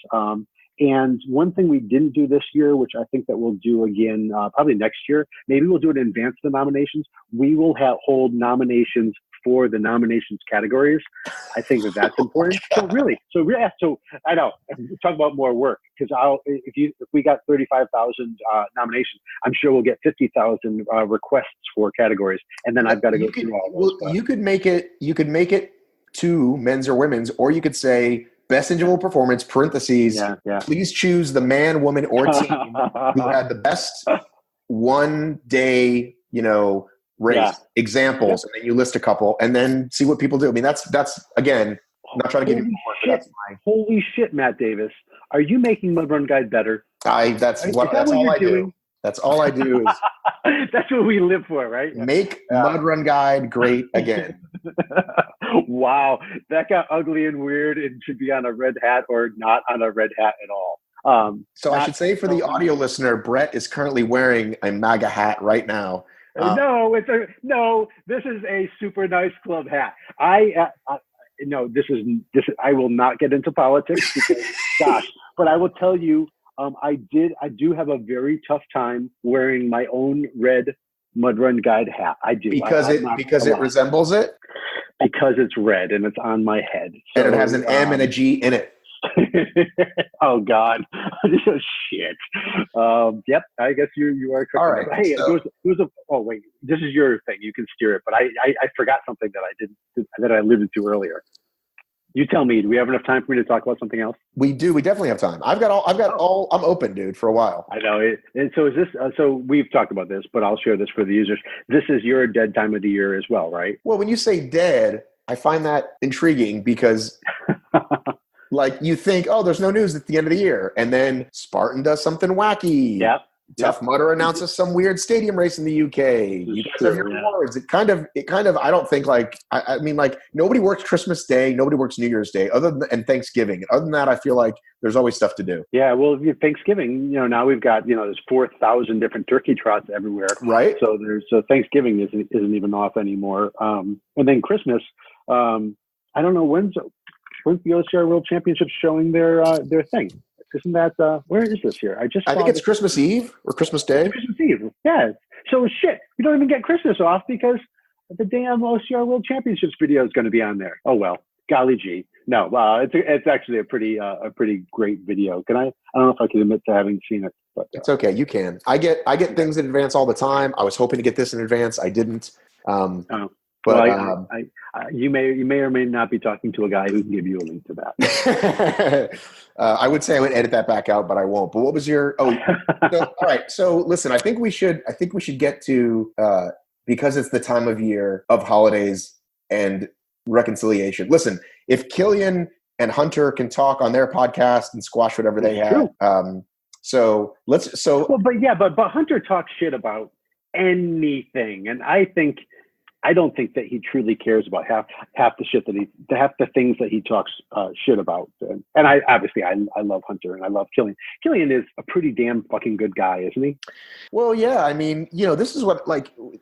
And one thing we didn't do this year, which I think that we'll do again probably next year, maybe we'll do it in advance of the nominations. We will hold nominations for the nominations categories. I think that's important. So I know, talk about more work, because if we got 35,000 nominations, I'm sure we'll get 50,000 requests for categories, and then I've got to go through all those. Well, you could make it to men's or women's, or you could say best individual performance, parentheses, please choose the man, woman, or team who had the best one day, race examples, and then you list a couple, and then see what people do. I mean, that's again, I'm not trying to give you more, but that's my. Holy shit, Matt Davis, are you making Mud Run Guide better? That's all I do. That's all I do. That's what we live for, right? Make Mud Run Guide great again. Wow, that got ugly and weird. It should be on a red hat or not on a red hat at all. So I should say for the audio listener, Brett is currently wearing a MAGA hat right now. This is a super nice club hat. This is I will not get into politics because, but I will tell you, I do have a very tough time wearing my own red Mud Run Guide hat. I do because it resembles it, because it's red and it's on my head, and it has an M and a G in it. Oh God! Shit. Yep. I guess you are correct. All right. Hey, so, oh wait, this is your thing. You can steer it, but I forgot something that I alluded to earlier. You tell me. Do we have enough time for me to talk about something else? We do. We definitely have time. I'm open, dude, for a while. I know it. And so is this. So we've talked about this, but I'll share this for the users. This is your dead time of the year as well, right? Well, when you say dead, I find that intriguing because. Like you think, oh, there's no news at the end of the year. And then Spartan does something wacky. Yep. Tough Mudder announces some weird stadium race in the UK. You guys have your awards. It kind of, I don't think I mean, nobody works Christmas Day. Nobody works New Year's Day and Thanksgiving. Other than that, I feel like there's always stuff to do. Yeah. Well, Thanksgiving, now we've got, there's 4,000 different turkey trots everywhere. Right. So Thanksgiving isn't even off anymore. And then Christmas, I don't know when's the OCR World Championships showing their thing? Isn't that where is this year? I think it's Christmas Eve or Christmas Day. Christmas Eve. Yeah. So shit, we don't even get Christmas off because the damn OCR World Championships video is going to be on there. Oh well, golly gee. No, it's actually a pretty great video. I don't know if I can admit to having seen it, but it's okay. You can. I get things in advance all the time. I was hoping to get this in advance. I didn't. But you may or may not be talking to a guy who can give you a link to that. I would say I would edit that back out, but I won't. But what was your? All right. So listen, I think we should get to because it's the time of year of holidays and reconciliation. Listen, if Killian and Hunter can talk on their podcast and squash whatever they have, but Hunter talks shit about anything, and I don't think that he truly cares about half the things that he talks shit about. And I love Hunter and I love Killian. Killian is a pretty damn fucking good guy, isn't he? Well, yeah. I mean, this is what,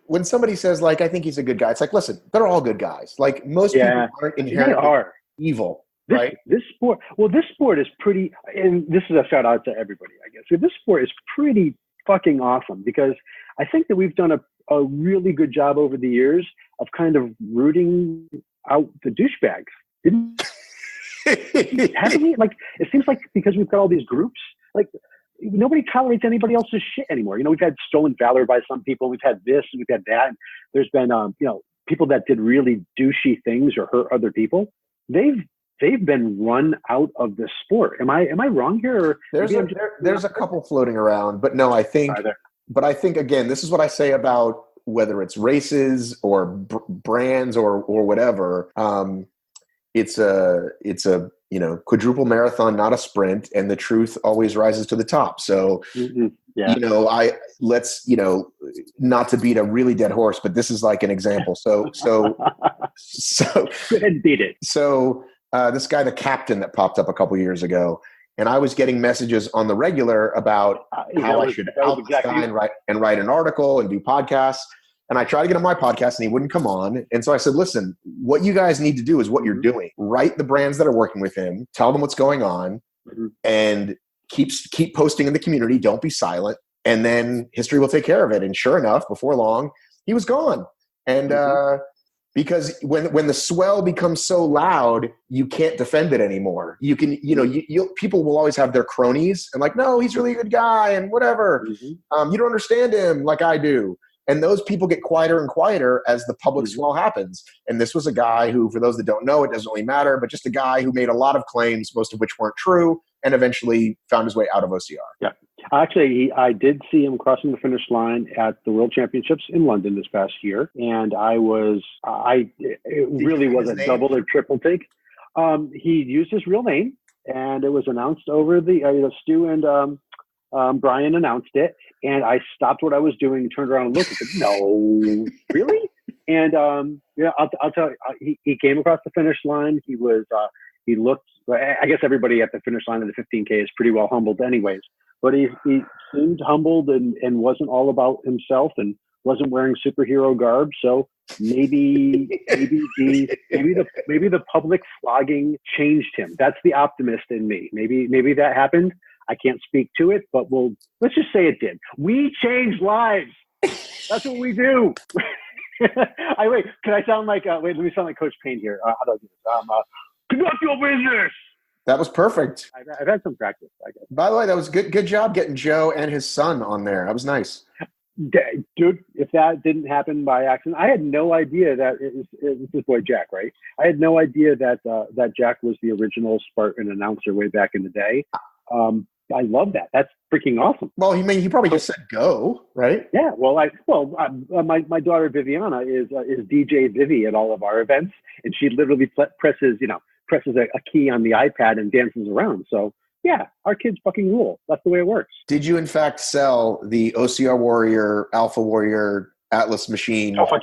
when somebody says, I think he's a good guy, it's like, listen, they're all good guys. Most people aren't inherently evil. This sport is pretty, and this is a shout out to everybody, I guess. This sport is pretty fucking awesome because I think that we've done a really good job over the years of kind of rooting out the douchebags. Haven't we? Like, it seems like because we've got all these groups, like nobody tolerates anybody else's shit anymore. We've had stolen valor by some people. We've had this and we've had that. And there's been, people that did really douchey things or hurt other people. They've been run out of the sport. Am I wrong here? Or there's a couple floating around, but no, I think again, this is what I say about whether it's races or brands or whatever. It's a quadruple marathon, not a sprint, and the truth always rises to the top. So, not to beat a really dead horse, but this is like an example. So go ahead and beat it. So this guy, the captain that popped up a couple years ago, and I was getting messages on the regular about how I should out this guy and write an article and do podcasts. And I tried to get on my podcast and he wouldn't come on. And so I said, listen, what you guys need to do is what you're doing. Write the brands that are working with him, tell them what's going on, and keep posting in the community. Don't be silent. And then history will take care of it. And sure enough, before long, he was gone. And because when the swell becomes so loud, you can't defend it anymore. You can, people will always have their cronies and like, no, he's really a good guy and whatever. You don't understand him like I do. And those people get quieter and quieter as the public swell happens. And this was a guy who, for those that don't know, it doesn't really matter, but just a guy who made a lot of claims, most of which weren't true, and eventually found his way out of OCR. Yeah. Actually, I did see him crossing the finish line at the World Championships in London this past year. And it really was a double or triple take. He used his real name, and it was announced over Stu and Brian announced it. And I stopped what I was doing, turned around and looked and said, no, really? And I'll tell you, he came across the finish line. He looked, I guess everybody at the finish line of the 15K is pretty well humbled anyways, but he seemed humbled and wasn't all about himself and wasn't wearing superhero garb. So maybe the public flogging changed him. That's the optimist in me. Maybe that happened. I can't speak to it, but let's just say it did. We change lives. That's what we do. Can I sound like, let me sound like Coach Payne here. How do I do this? Conduct your business. That was perfect. I've had some practice, I guess. By the way, that was good job getting Joe and his son on there. That was nice. Dude, if that didn't happen by accident, I had no idea that it's this boy Jack, right? I had no idea that Jack was the original Spartan announcer way back in the day. I love that. That's freaking awesome. Well, he probably just said go, right? Yeah. Well, my daughter Viviana is DJ Vivi at all of our events, and she literally presses a key on the iPad and dances around. So yeah, our kids fucking rule. That's the way it works. Did you in fact sell the OCR Warrior, Alpha Warrior, Atlas machine? Oh fuck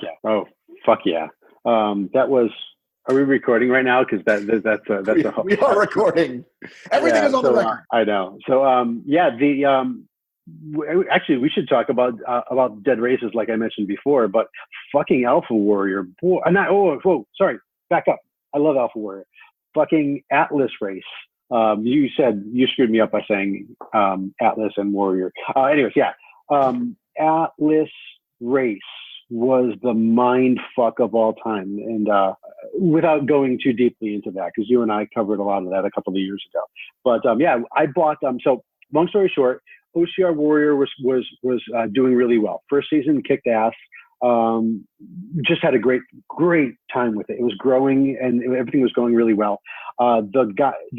yeah. That was. Are we recording right now? Because that's a we are recording. Everything is on the record. I know. So actually we should talk about dead races like I mentioned before. But fucking Alpha Warrior, boy, sorry, back up. I love Alpha Warrior. Fucking Atlas race. You said you screwed me up by saying Atlas and Warrior. Anyways, yeah. Atlas race was the mind fuck of all time. And without going too deeply into that, because you and I covered a lot of that a couple of years ago. But I bought them. So long story short, OCR Warrior was doing really well. First season kicked ass. Just had a great time with it. It was growing and everything was going really well. The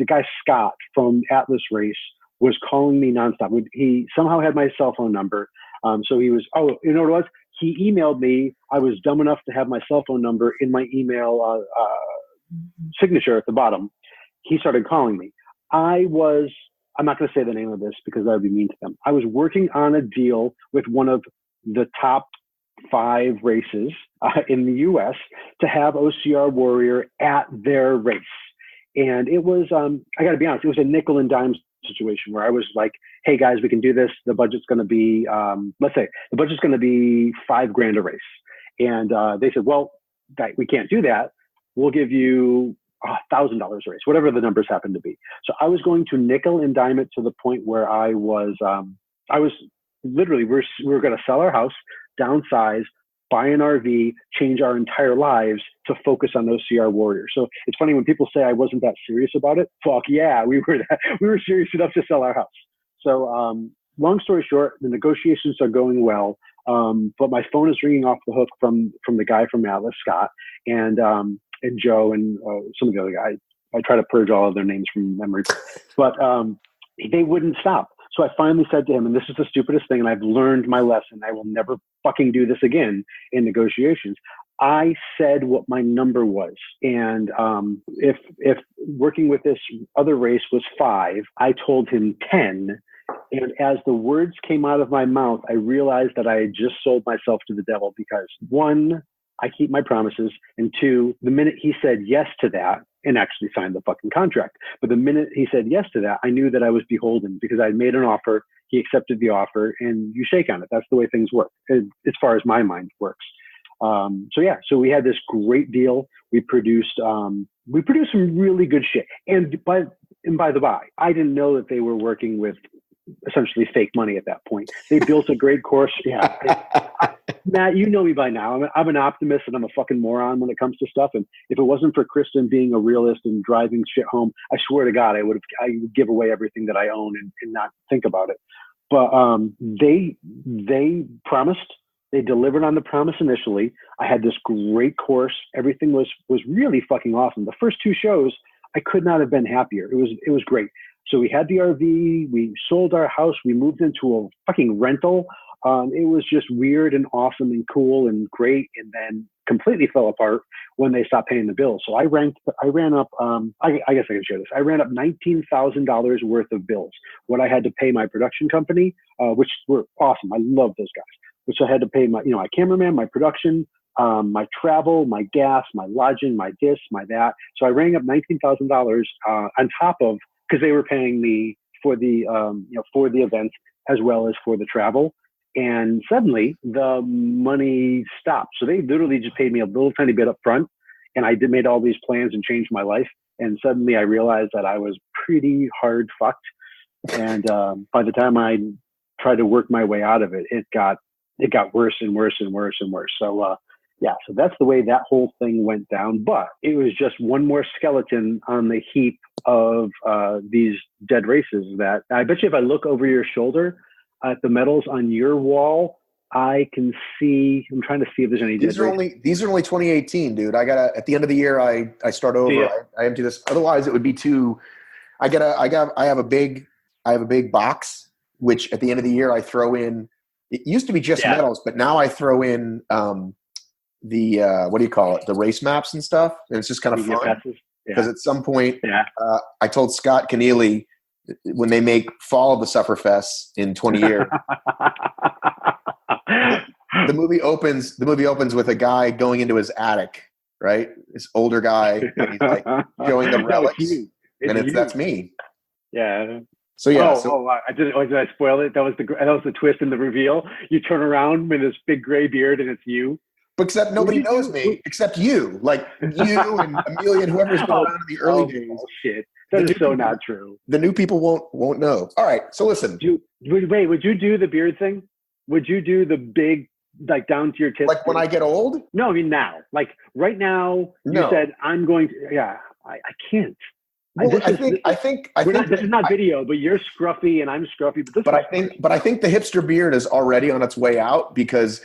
guy Scott from Atlas Race was calling me nonstop. He somehow had my cell phone number. So he was, you know what it was? He emailed me. I was dumb enough to have my cell phone number in my email signature at the bottom. He started calling me. I'm not going to say the name of this because that would be mean to them. I was working on a deal with one of the top 5 races in the U.S. to have OCR Warrior at their race. And it was, I got to be honest, it was a nickel and dime situation where I was like, hey guys, we can do this. The budget's going to be, let's say the budget's going to be $5,000 a race. And they said, well, we can't do that. We'll give you $1,000 a race, whatever the numbers happen to be. So I was going to nickel and dime it to the point where I was literally, we were going to sell our house, downsize, buy an RV, change our entire lives to focus on OCR Warriors. So it's funny when people say I wasn't that serious about it. Fuck yeah, we were serious enough to sell our house. So long story short, the negotiations are going well. But my phone is ringing off the hook from the guy from Atlas, Scott, and Joe, and some of the other guys. I try to purge all of their names from memory, but they wouldn't stop. So I finally said to him, and this is the stupidest thing, and I've learned my lesson. I will never fucking do this again in negotiations. I said what my number was. And if working with this other race was 5, I told him 10. And as the words came out of my mouth, I realized that I had just sold myself to the devil because 1, I keep my promises, and 2, the minute he said yes to that, and actually signed the fucking contract, but the minute he said yes to that, I knew that I was beholden because I'd made an offer, he accepted the offer, and you shake on it. That's the way things work, as far as my mind works. So we had this great deal. We produced some really good shit. And by the by, I didn't know that they were working with essentially fake money at that point. They built a great course. Yeah. Matt, you know me by now. I'm an optimist and I'm a fucking moron when it comes to stuff. And if it wasn't for Kristen being a realist and driving shit home, I swear to God, I would give away everything that I own and not think about it. But they promised. They delivered on the promise initially. I had this great course. Everything was really fucking awesome. The first 2 shows, I could not have been happier. It was great. So we had the RV, we sold our house, we moved into a fucking rental. It was just weird and awesome and cool and great, and then completely fell apart when they stopped paying the bills. So I ran up, I guess I can share this. I ran up $19,000 worth of bills. What I had to pay my production company, which were awesome. I love those guys. Which I had to pay my cameraman, my production, my travel, my gas, my lodging, my this, my that. So I rang up $19,000 on top of, because they were paying me for the for the events as well as for the travel. And suddenly the money stopped. So they literally just paid me a little tiny bit up front, and I made all these plans and changed my life. And suddenly I realized that I was pretty hard fucked. And by the time I tried to work my way out of it, it got worse and worse and worse and worse. So so that's the way that whole thing went down. But it was just one more skeleton on the heap of these dead races that I bet you if I look over your shoulder at the medals on your wall, I can see. I'm trying to see if there's any. These are only 2018, dude. I gotta at the end of the year I start over. Yeah. I empty this. Otherwise, it would be too. I have a big box, which at the end of the year I throw in. It used to be just medals, but now I throw in the what do you call it? The race maps and stuff, and it's just kind of fun. Because at some point, I told Scott Keneally when they make Fall of the Sufferfest in 20 years, the movie opens with a guy going into his attic, right? This older guy, and he's like showing the relics, and that's me. Yeah. So yeah. Did I spoil it? That was the twist in the reveal. You turn around with this big gray beard, and it's you. But except nobody knows me except you, like you and Amelia and whoever's been around in the early days. Shit, that is so not true. The new people won't know. All right, so listen. Would you do the beard thing? Would you do the big, like down to your tits? Like when I get old? No, I mean now. Like right now, you said I'm going to. Yeah, I can't. Well, I think this is not video, but you're scruffy and I'm scruffy. But I think the hipster beard is already on its way out because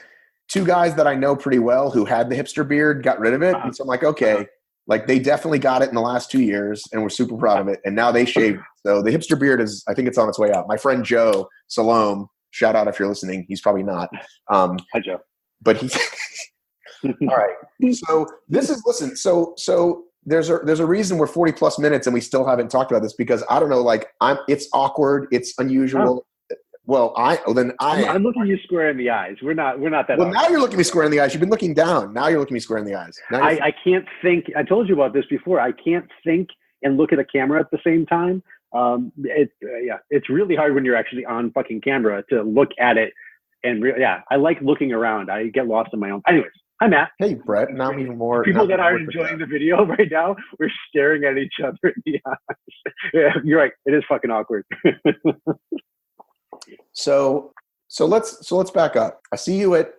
2 guys that I know pretty well who had the hipster beard got rid of it. And so I'm like, okay, like they definitely got it in the last 2 years and we're super proud of it. And now they shaved it. So the hipster beard I think it's on its way out. My friend Joe Salome, shout out if you're listening. He's probably not. Hi, Joe. But he's all right. So so there's a reason we're 40 plus minutes and we still haven't talked about this because I don't know, like it's awkward. It's unusual. Well, I'm looking you square in the eyes. We're not that. Well, now you're looking me square in the eyes. You've been looking down. Now you're looking me square in the eyes. I can't think. I told you about this before. I can't think and look at a camera at the same time. It's really hard when you're actually on fucking camera to look at it. And I like looking around. I get lost in my own. Anyways, hi Matt. Hey Brett. Now even more. People that aren't enjoying the video right now, we're staring at each other in the eyes. Yeah, you're right. It is fucking awkward. So let's back up. I see you at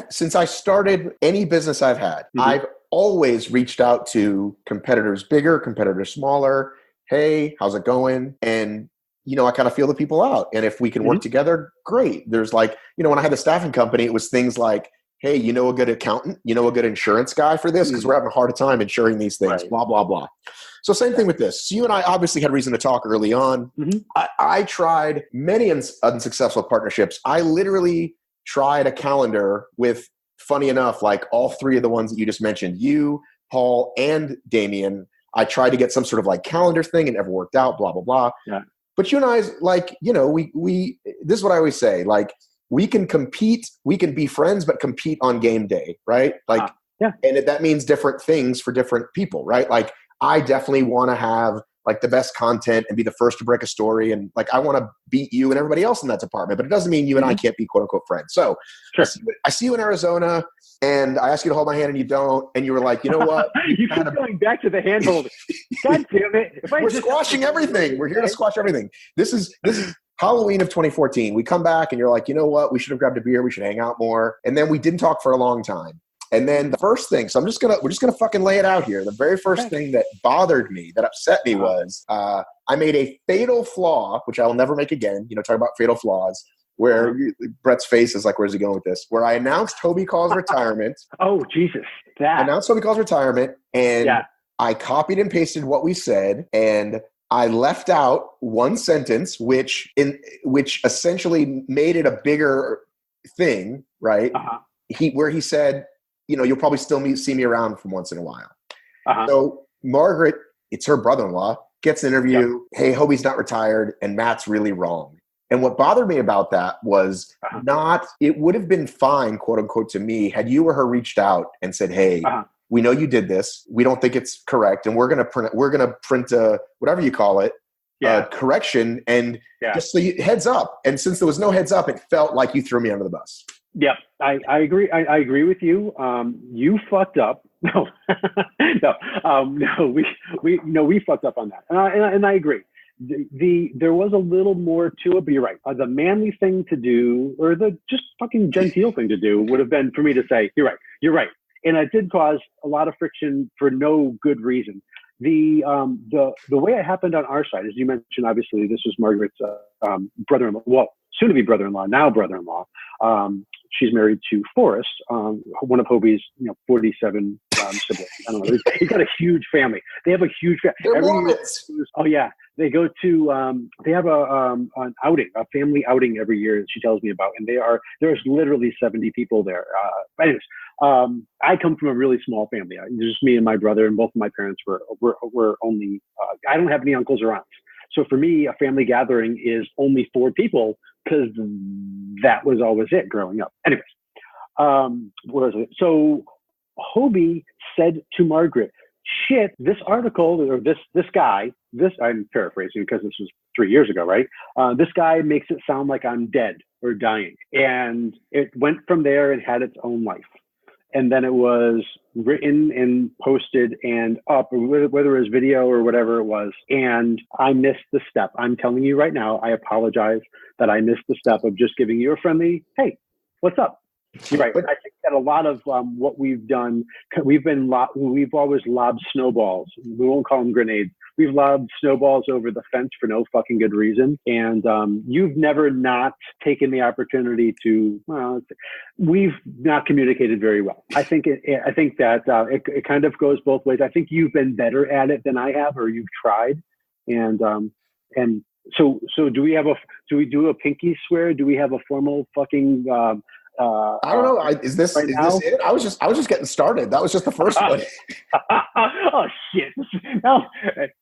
since I started any business I've had, I've always reached out to competitors bigger, competitors smaller. Hey, how's it going? And, I kind of feel the people out. And if we can work together, great. There's when I had the staffing company, it was things like, hey, a good accountant, a good insurance guy for this? Because we're having a hard time insuring these things, blah, blah, blah. So same thing with this. So you and I obviously had reason to talk early on. I tried many unsuccessful partnerships. I literally tried a calendar with, funny enough, like all three of the ones that you just mentioned, you, Paul, and Damien. I tried to get some sort of calendar thing. It never worked out, blah, blah, blah. Yeah. But you and I, we this is what I always say, we can compete, we can be friends, but compete on game day, right? And that means different things for different people, right? I definitely want to have the best content and be the first to break a story. And I want to beat you and everybody else in that department, but it doesn't mean you and I can't be quote unquote friends. So I see you in Arizona and I ask you to hold my hand and you don't. And you were like, you know what? You keep going back to the hand holding. God damn it. We're squashing everything. We're here to squash everything. This is Halloween of 2014. We come back and you're like, you know what? We should have grabbed a beer. We should hang out more. And then we didn't talk for a long time. And then the first thing, so we're just gonna fucking lay it out here. The very first thing that bothered me, that upset me was I made a fatal flaw, which I will never make again. Talk about fatal flaws, where Brett's face is like, where's he going with this? Where I announced Toby Call's retirement. Oh, Jesus. I announced Toby Call's retirement, and I copied and pasted what we said, and I left out one sentence, which essentially made it a bigger thing, right? Where he said, you'll probably still see me around from once in a while. So Margaret, it's her brother-in-law, gets an interview. Hey, Hobie's not retired, and Matt's really wrong. And what bothered me about that was it would have been fine, quote unquote, to me, had you or her reached out and said, hey, we know you did this. We don't think it's correct. And we're going to print a, whatever you call it, correction. And just so heads up. And since there was no heads up, it felt like you threw me under the bus. Yeah, I agree. I agree with you. You fucked up. No, we fucked up on that. And I agree. There was a little more to it, but you're right. The manly thing to do, or the just fucking genteel thing to do, would have been for me to say, you're right. And it did cause a lot of friction for no good reason. The way it happened on our side, as you mentioned, obviously this was Margaret's brother-in-law. Well, soon to be brother-in-law, now brother-in-law. She's married to Forrest, one of Hobie's 47 siblings. I don't know. He's got a huge family. They have a huge family. Oh yeah, they go to they have an outing, a family outing every year that she tells me about, and there's literally 70 people there. Anyways, I come from a really small family. Just me and my brother, and both of my parents were only. I don't have any uncles or aunts. So for me, a family gathering is only 4 people because that was always it growing up. Anyways, where is it? So Hobie said to Margaret, shit, this article, or this guy, I'm paraphrasing because this was 3 years ago, right? This guy makes it sound like I'm dead or dying. And it went from there and had its own life. And then it was written and posted and up, whether it was video or whatever it was. And I missed the step. I'm telling you right now, I apologize that I missed the step of just giving you a friendly, hey, what's up? You're right. But I think that a lot of what we've done, we've always lobbed snowballs. We won't call them grenades. We've lobbed snowballs over the fence for no fucking good reason. And you've never not taken the opportunity to, we've not communicated very well. I think that it kind of goes both ways. I think you've been better at it than I have, or you've tried. And so do we do a pinky swear? Do we have a formal fucking, I don't know. Is this it? I was just getting started. That was just the first one. Oh shit! No,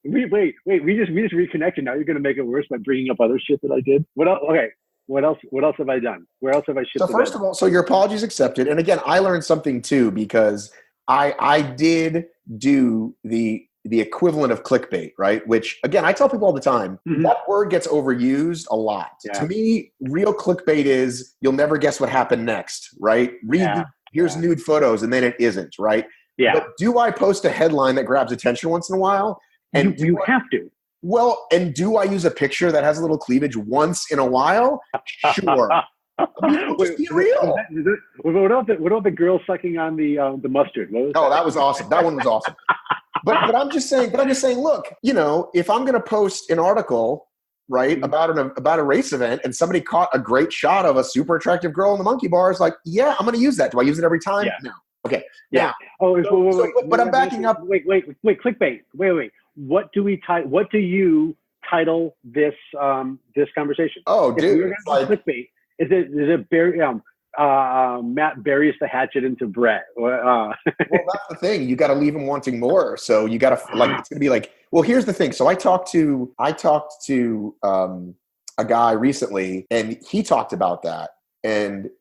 wait. We just reconnected. Now you're going to make it worse by bringing up other shit that I did. What else? Okay. What else have I done? Where else have I shit? So first of all, so your apologies accepted. And again, I learned something too, because I did do the equivalent of clickbait, right? Which, again, I tell people all the time, that word gets overused a lot. Yeah. To me, real clickbait is you'll never guess what happened next, right? Here's nude photos, and then it isn't, right? Yeah. But do I post a headline that grabs attention once in a while? And you have to. Well, and do I use a picture that has a little cleavage once in a while? Sure. Just be real. What about the girl sucking on the mustard? That was awesome. That one was awesome. But I'm just saying. Look, if I'm going to post an article, right, about a race event, and somebody caught a great shot of a super attractive girl in the monkey bars, like, yeah, I'm going to use that. Do I use it every time? Yeah. No. Okay. Yeah. But I'm backing up. Wait, clickbait. Wait. What do you title this conversation? Oh, dude. Clickbait. Is it bury, Matt buries the hatchet into Brett? Well, that's the thing. You got to leave him wanting more. So you got to it's going to be like, well, here's the thing. So I talked to a guy recently, and he talked about that, and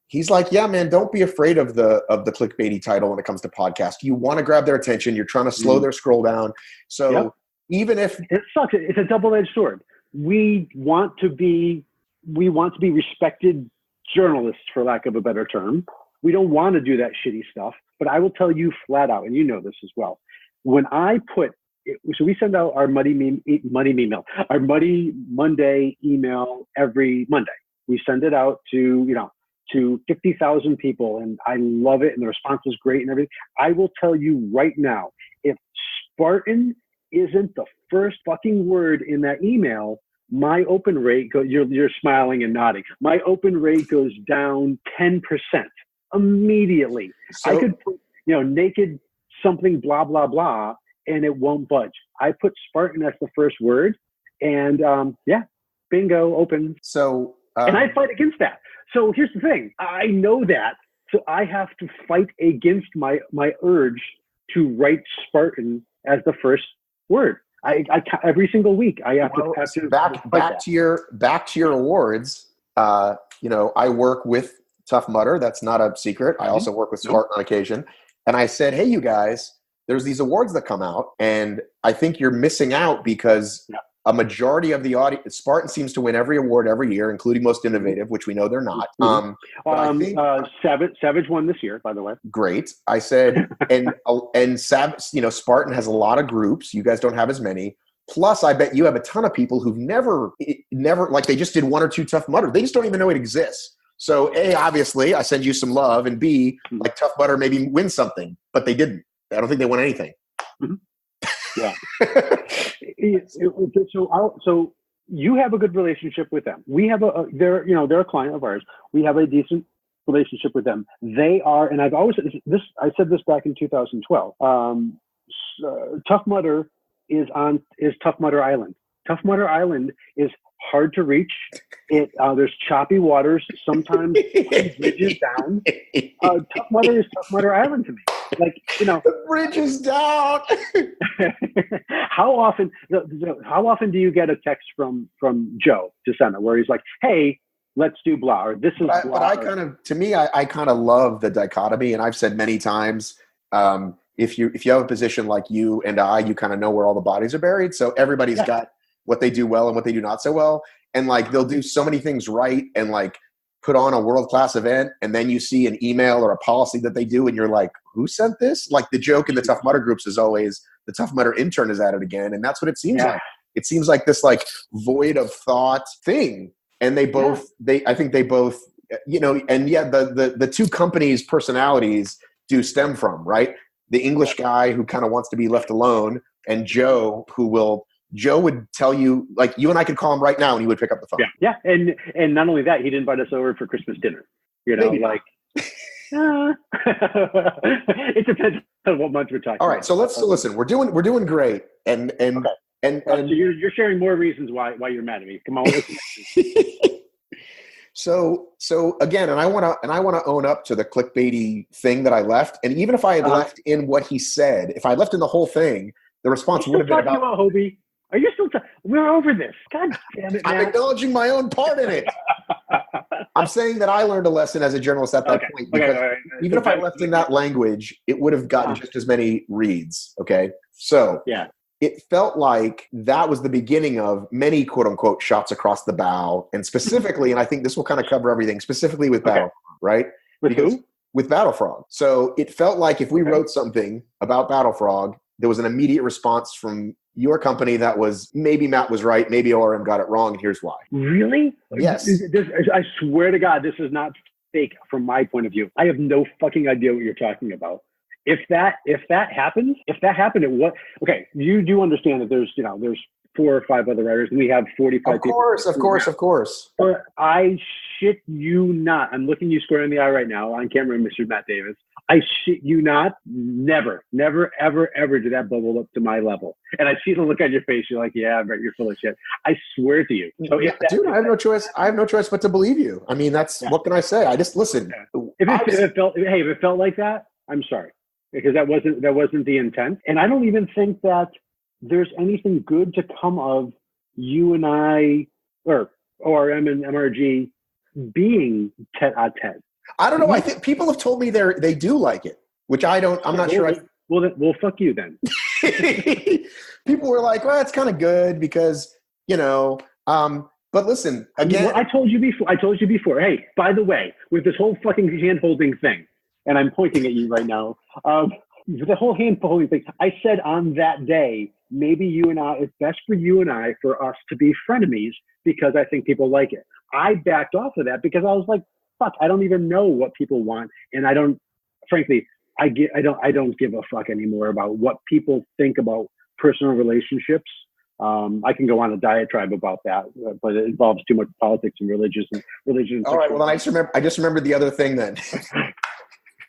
he's like, yeah, man, don't be afraid of the clickbaity title when it comes to podcasts. You want to grab their attention. You're trying to slow their scroll down. So even if it sucks, it's a double-edged sword. We want to be respected journalists, for lack of a better term. We don't want to do that shitty stuff, but I will tell you flat out, and you know this as well. When I so we send out our Muddy Monday email every Monday. We send it out to 50,000 people, and I love it, and the response is great and everything. I will tell you right now, if Spartan isn't the first fucking word in that email, my open rate goes, you're smiling and nodding. My open rate goes down 10% immediately. So, I could put, naked something, blah, blah, blah, and it won't budge. I put Spartan as the first word, and bingo, open. So, and I fight against that. So here's the thing. I know that. So I have to fight against my urge to write Spartan as the first word. I every single week I have to back to your awards. I work with Tough Mudder. That's not a secret. I also work with Spartan on occasion. And I said, hey, you guys, there's these awards that come out, and I think you're missing out because a majority of the audience, Spartan seems to win every award every year, including Most Innovative, which we know they're not. Savage won this year, by the way. Great. I said, and Spartan has a lot of groups. You guys don't have as many. Plus, I bet you have a ton of people who've never, like they just did one or two Tough Mudder. They just don't even know it exists. So A, obviously, I send you some love, and B, like Tough Mudder maybe win something, but they didn't. I don't think they won anything. Mm-hmm. Yeah. So you have a good relationship with them. We have they're a client of ours. We have a decent relationship with them. They are, and I've always said this. I said this back in 2012. Tough Mudder is Tough Mudder Island. Tough Mudder Island is hard to reach. There's choppy waters. Sometimes bridges down. Tough Mudder is Tough Mudder Island to me. Like, the bridge is down. How often do you get a text from Joe DeSena where he's like, hey, let's do blah, or this is blah? But I kind of love the dichotomy, and I've said many times, if you have a position like you and you kind of know where all the bodies are buried. So everybody's got what they do well and what they do not so well. And like, they'll do so many things right and like put on a world-class event, and then you see an email or a policy that they do, and you're like, who sent this? Like, the joke in the Tough Mudder groups is always the Tough Mudder intern is at it again. And that's what it seems like. It seems like this like void of thought thing. And I think they both, the two companies' personalities do stem from, right? The English guy who kind of wants to be left alone, and Joe would tell you, like, you and I could call him right now and he would pick up the phone. Yeah. And not only that, he'd invite us over for Christmas dinner. Maybe like, it depends on what month we're talking. All right. So listen, we're doing great. And so you're sharing more reasons why you're mad at me. Come on. So again, and I want to own up to the clickbaity thing that I left. And even if I had left in what he said, if I left in the whole thing, the response would have been about Hobie. Are you still we're over this. God damn it, man. I'm acknowledging my own part in it. I'm saying that I learned a lesson as a journalist at that point. Because even if I left in that language, it would have gotten just as many reads. Okay. So it felt like that was the beginning of many quote unquote shots across the bow. And specifically, and I think this will kind of cover everything, specifically with Battle, right? With who? With Battle Frog. So it felt like if we wrote something about Battle Frog, there was an immediate response from your company that was, maybe Matt was right, maybe ORM got it wrong, and here's why. Really? Yes. I swear to God, this is not fake from my point of view. I have no fucking idea what you're talking about. If that happened, at what? Okay, you do understand that there's 4 or 5 other writers, and we have 45 people. Of course. But I shit you not. I'm looking you square in the eye right now on camera, Mr. Matt Davis. I shit you not. Never, ever, ever did that bubble up to my level. And I see the look on your face. You're like, yeah, Brett, you're full of shit. I swear to you. So dude, I have no choice. I have no choice but to believe you. I mean, what can I say? I just listen. If it felt like that, I'm sorry, because that wasn't the intent. And I don't even think that there's anything good to come of you and I, or ORM and MRG being tete-a-tete. I don't know. I think people have told me they do like it, which I don't. I'm not sure. Well, fuck you then. People were like, "Well, it's kind of good because But listen, again, I told you before. Hey, by the way, with this whole fucking hand-holding thing, and I'm pointing at you right now. The whole hand-holding thing. I said on that day, maybe it's best for us to be frenemies because I think people like it. I backed off of that because I was like, fuck, I don't even know what people want. And I don't give a fuck anymore about what people think about personal relationships. I can go on a diatribe about that, but it involves too much politics and religion. All right. Well, then I just remembered the other thing then.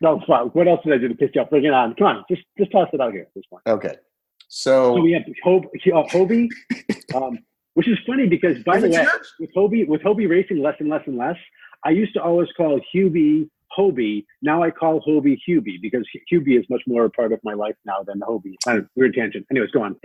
No, fuck. What else did I do to piss you off? Bring it on. Come on. Just toss it out here at this point. Okay. So we have Hobie, which is funny because, by the way, with Hobie racing less and less and less, I used to always call Hubie Hobie. Now I call Hobie Hubie because Hubie is much more a part of my life now than Hobie. Weird tangent. Anyways, go on.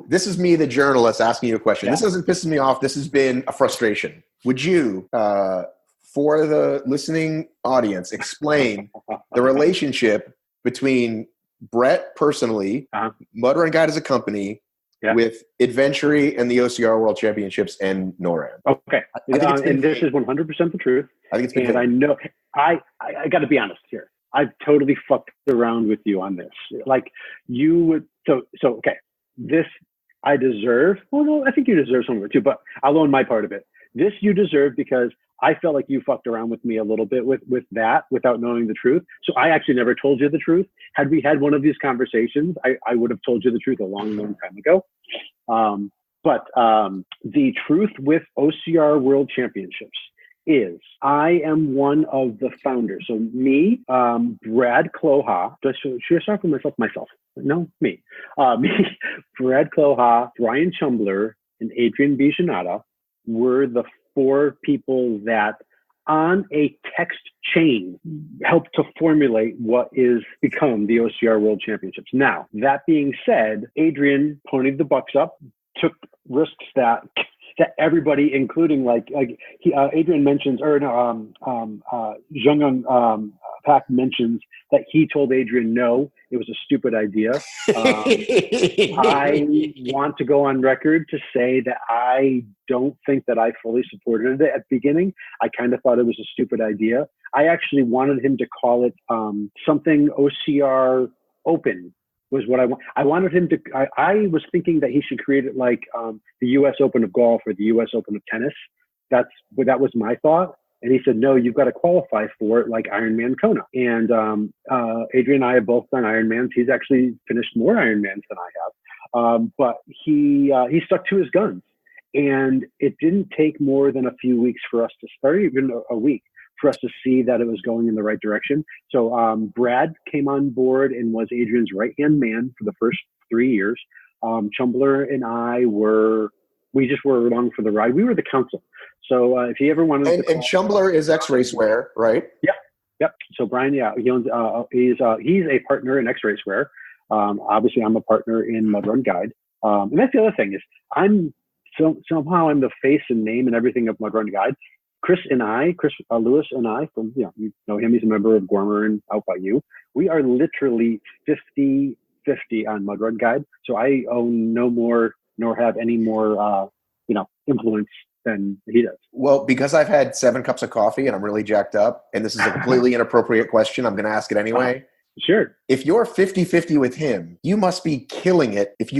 This is me, the journalist, asking you a question. Yeah. This doesn't piss me off. This has been a frustration. Would you, for the listening audience, explain the relationship between Brett personally, Mud Run Guide as a company, with Adventury and the OCR World Championships and NORAD. Okay. And this is 100% the truth. I think it's been I know I got to be honest here. I've totally fucked around with you on this. Like you would, so okay. This I deserve. Well, no, I think you deserve some of it too, but I'll own my part of it. This you deserve because I felt like you fucked around with me a little bit with that without knowing the truth. So I actually never told you the truth. Had we had one of these conversations, I would have told you the truth a long, long time ago. But the truth with OCR World Championships is I am one of the founders. So me, Brad Cloha, should I start for myself? No, me. Brad Cloha, Brian Chumbler, and Adrian Bijanata were the 4 people that on a text chain helped to formulate what is become the OCR World Championships. Now, that being said, Adrian ponied the bucks up, took risks that everybody, including Adrian mentions, Jung Pak mentions that he told Adrian no, it was a stupid idea. I want to go on record to say that I don't think that I fully supported it at the beginning. I kind of thought it was a stupid idea. I actually wanted him to call it something OCR Open was what I want. I wanted him to, I was thinking that he should create it like the US Open of golf or the US Open of tennis. That was my thought. And he said, no, you've got to qualify for it like Ironman Kona. And Adrian and I have both done Ironmans. He's actually finished more Ironmans than I have. But he stuck to his guns. And it didn't take more than a few weeks for us to start, even a week, for us to see that it was going in the right direction. So Brad came on board and was Adrian's right-hand man for the first 3 years. Chumbler and I we just were along for the ride. We were the council. So if he ever wanted to... And Chumbler is X-Racewear, right? Yep. So Brian, he owns, he's a partner in X-Racewear. Obviously, I'm a partner in Mud Run Guide. And that's the other thing is somehow I'm the face and name and everything of Mud Run Guide. Chris Lewis and I, from you know him, he's a member of Gormer and Out By You. We are literally 50-50 on Mud Run Guide. So I own no more nor have any more influence than he does. Well, because I've had 7 cups of coffee and I'm really jacked up, and this is a completely inappropriate question, I'm going to ask it anyway. Sure. If you're 50-50 with him, you must be killing it. If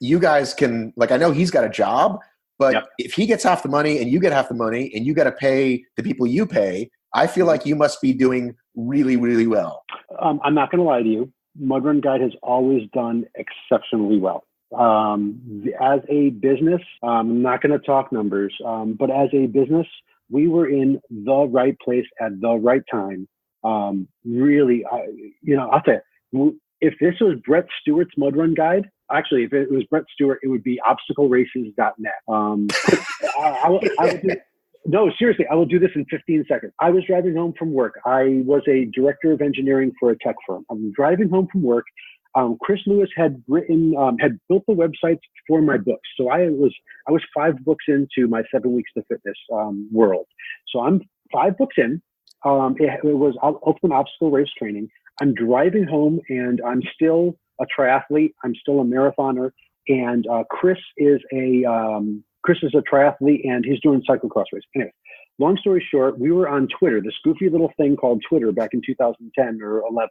you guys can, like, I know he's got a job, but if he gets half the money and you get half the money and you got to pay the people you pay, I feel like you must be doing really, really well. I'm not going to lie to you. Mud Run Guide has always done exceptionally well. As a business, I'm not going to talk numbers, but as a business, we were in the right place at the right time. Really, I'll tell you, if this was Brett Stewart's Mud Run Guide, actually, if it was Brett Stewart, it would be obstacleraces.net. I would do, no, seriously, I will do this in 15 seconds. I was driving home from work. I was a director of engineering for a tech firm. I'm driving home from work. Chris Lewis had built the websites for my books. So I was 5 books into my 7 weeks to fitness world. So I'm 5 books in. It was Ultimate Obstacle Race Training. I'm driving home and I'm still a triathlete. I'm still a marathoner. And Chris is a triathlete and he's doing cyclocross race. Anyway, long story short, we were on Twitter, this goofy little thing called Twitter back in 2010 or 11.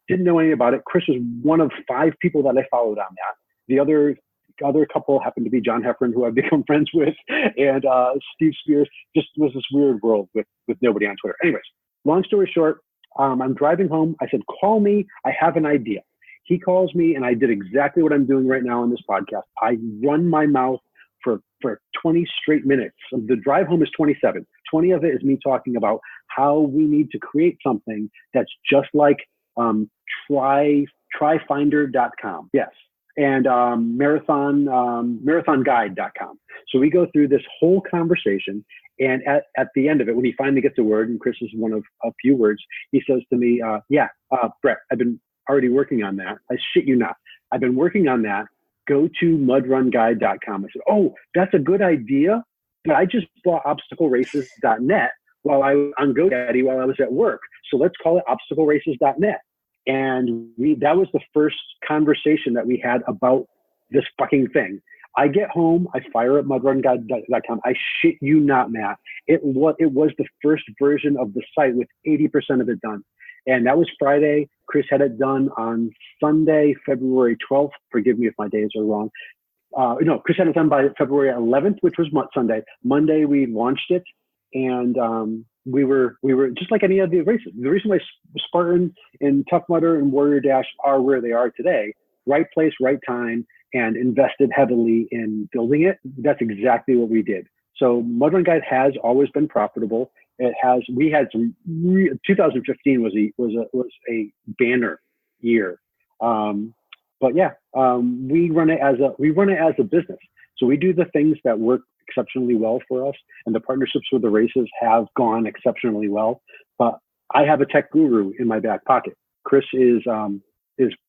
Didn't know anything about it. Chris was one of 5 people that I followed on that. The other couple happened to be John Heffron, who I've become friends with, and Steve Spears. Just was this weird world with nobody on Twitter. Anyways, long story short, I'm driving home. I said, call me. I have an idea. He calls me, and I did exactly what I'm doing right now on this podcast. I run my mouth for 20 straight minutes. The drive home is 27. 20 of it is me talking about how we need to create something that's just like tryfinder.com. Yes. And marathonguide.com. So we go through this whole conversation, and at the end of it, when he finally gets a word, and Chris is one of a few words, he says to me, Brett, I've been already working on that. I shit you not. I've been working on that. Go to mudrunguide.com. I said, oh, that's a good idea, but I just bought obstacleraces.net on GoDaddy while I was at work. So let's call it obstacleraces.net. And that was the first conversation that we had about this fucking thing. I get home, I fire up mudrunguide.com. I shit you not, Matt. It was the first version of the site with 80% of it done. And that was Friday. Chris had it done on Sunday, February 12th. Forgive me if my days are wrong. Chris had it done by February 11th, which was Sunday. Monday, we launched it. And we were just like any of the races. The reason why Spartan and Tough Mudder and Warrior Dash are where they are today, right place, right time, and invested heavily in building it. That's exactly what we did. So Mud Run Guide has always been profitable. We had 2015 was a banner year. We run it as a business. So we do the things that work exceptionally well for us, and the partnerships with the races have gone exceptionally well. But I have a tech guru in my back pocket. Chris is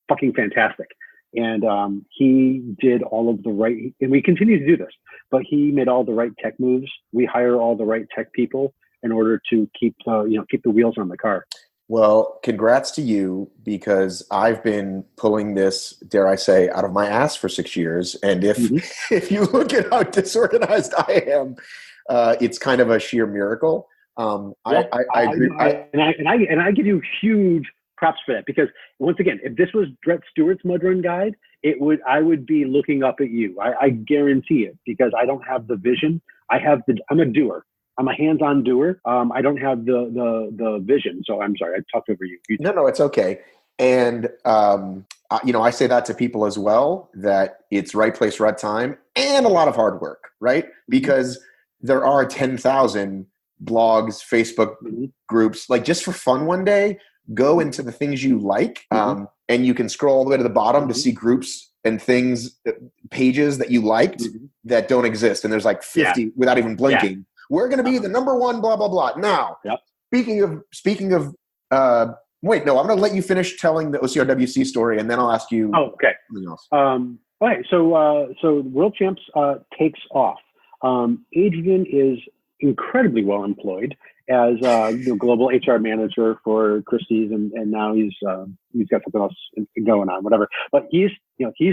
fucking fantastic. And he did all of the right, and we continue to do this, but he made all the right tech moves. We hire all the right tech people in order to keep the wheels on the car. Well, congrats to you, because I've been pulling this, dare I say, out of my ass for 6 years. And if you look at how disorganized I am, it's kind of a sheer miracle. I agree. And I give you huge props for that, because once again, if this was Brett Stewart's Mud Run Guide, I would be looking up at you. I guarantee it, because I don't have the vision. I'm a doer. I'm a hands-on doer. I don't have the vision. So I'm sorry, I talked over you. No, it's okay. And I say that to people as well, that it's right place, right time, and a lot of hard work, right? Because there are 10,000 blogs, Facebook groups. Like, just for fun one day, go into the things you like, and you can scroll all the way to the bottom to see groups and things, pages that you liked that don't exist. And there's like 50 without even blinking. Yeah. We're going to be the number one, blah, blah, blah. Now, speaking of, I'm going to let you finish telling the OCRWC story, and then I'll ask you something else. All right. So World Champs takes off. Adrian is incredibly well employed as global HR manager for Christie's, and now he's got something else going on, whatever. But he's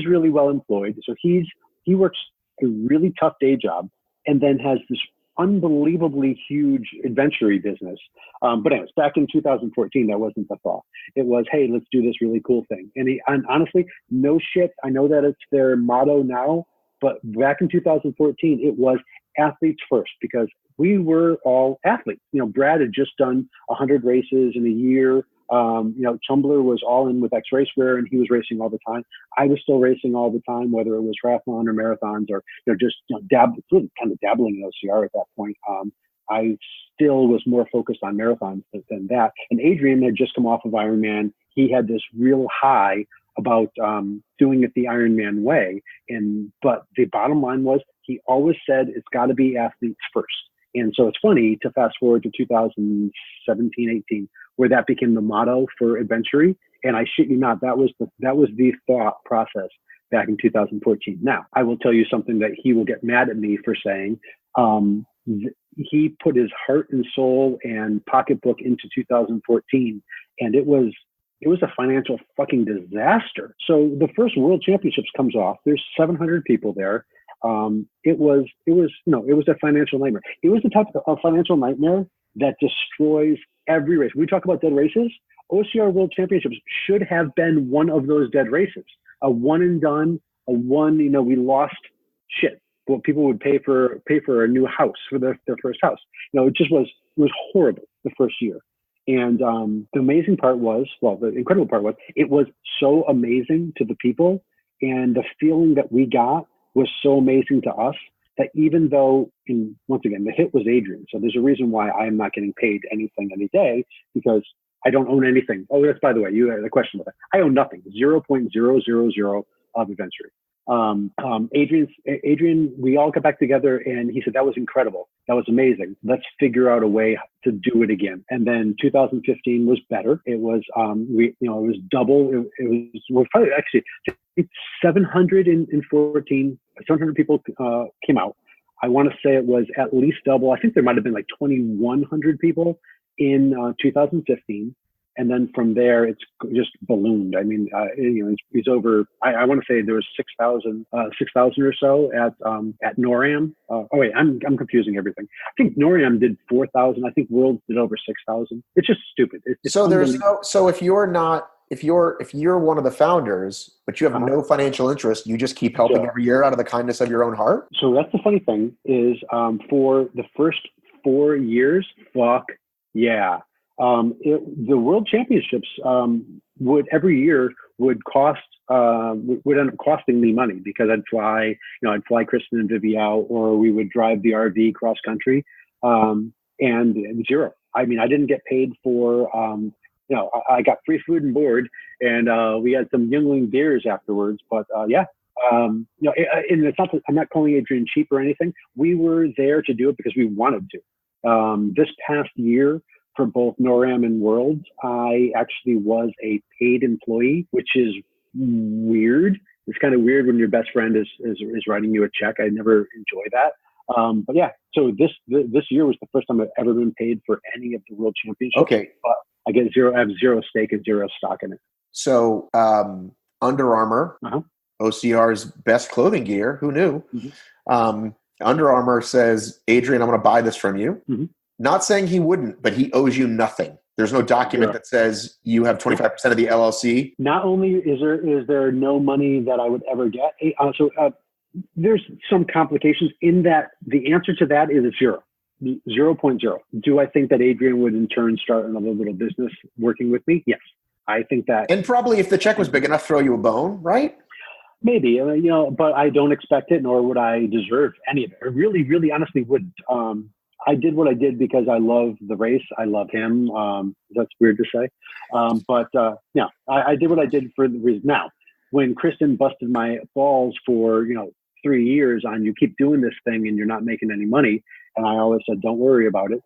really well employed. So he works a really tough day job, and then has this unbelievably huge adventure business. But anyways, back in 2014, that wasn't the thought. It was, hey, let's do this really cool thing. And honestly, no shit. I know that it's their motto now, but back in 2014, it was athletes first, because we were all athletes. Brad had just done 100 races in a year. Tumbler was all in with X Racewear, and he was racing all the time. I was still racing all the time, whether it was triathlon or marathons, or just really kind of dabbling in OCR at that point. I still was more focused on marathons than that. And Adrian had just come off of Ironman. He had this real high about doing it the Ironman way. But the bottom line was, he always said it's got to be athletes first. And so it's funny to fast forward to 2017, 18, where that became the motto for Adventure. And I shit you not, that was the thought process back in 2014. Now, I will tell you something that he will get mad at me for saying. He put his heart and soul and pocketbook into 2014, and it was a financial fucking disaster. So the first World Championships comes off. There's 700 people there. It was a financial nightmare. It was the type of financial nightmare that destroys every race. When we talk about dead races, OCR World Championships should have been one of those dead races. A one and done, we lost shit. What people would pay for a new house for their first house. It was horrible the first year. And the amazing part was, the incredible part was, it was so amazing to the people, and the feeling that we got was so amazing to us that even though, once again, the hit was Adrian. So there's a reason why I am not getting paid anything any day, because I don't own anything. Oh, that's, by the way, you had a question about that. I own nothing, 0.000 of Adventure. Adrian, we all got back together, and he said, that was incredible. That was amazing. Let's figure out a way to do it again. And then 2015 was better. It was, it was double. We're probably actually 714, 700 people came out. I want to say it was at least double. I think there might've been like 2,100 people in 2015. And then from there, it's just ballooned. I mean, it's over. I want to say there was 6,000 or so at NORAM. I'm confusing everything. I think NORAM did 4,000. I think Worlds did over 6,000. It's just stupid. So there's no. So if you're one of the founders, but you have no financial interest, you just keep helping every year out of the kindness of your own heart. So that's the funny thing is, for the first 4 years, fuck yeah. The World Championships would every year would end up costing me money, because I'd fly Kristen and Vivi out, or we would drive the RV cross country, and zero. I mean, I didn't get paid for, I got free food and board, and we had some Yuengling beers afterwards. But and it's not that I'm not calling Adrian cheap or anything. We were there to do it because we wanted to. This past year, for both NORAM and Worlds, I actually was a paid employee, which is weird. It's kind of weird when your best friend is writing you a check. I never enjoy that. But yeah, so this year was the first time I've ever been paid for any of the World Championships. Okay, but I have zero stake and zero stock in it. So Under Armour, OCR's best clothing gear. Who knew? Mm-hmm. Under Armour says, Adrian, I'm going to buy this from you. Mm-hmm. Not saying he wouldn't, but he owes you nothing. There's no document that says you have 25% of the LLC. Not only is there no money that I would ever get, there's some complications in that. The answer to that is 0.0. Do I think that Adrian would in turn start another little business working with me? Yes, I think that. And probably if the check was big enough, throw you a bone, right? Maybe, but I don't expect it, nor would I deserve any of it. I really, really honestly wouldn't. I did what I did because I love the race. I love him. That's weird to say. I did what I did for the reason. Now, when Kristen busted my balls for, 3 years on, you keep doing this thing and you're not making any money, and I always said, don't worry about it.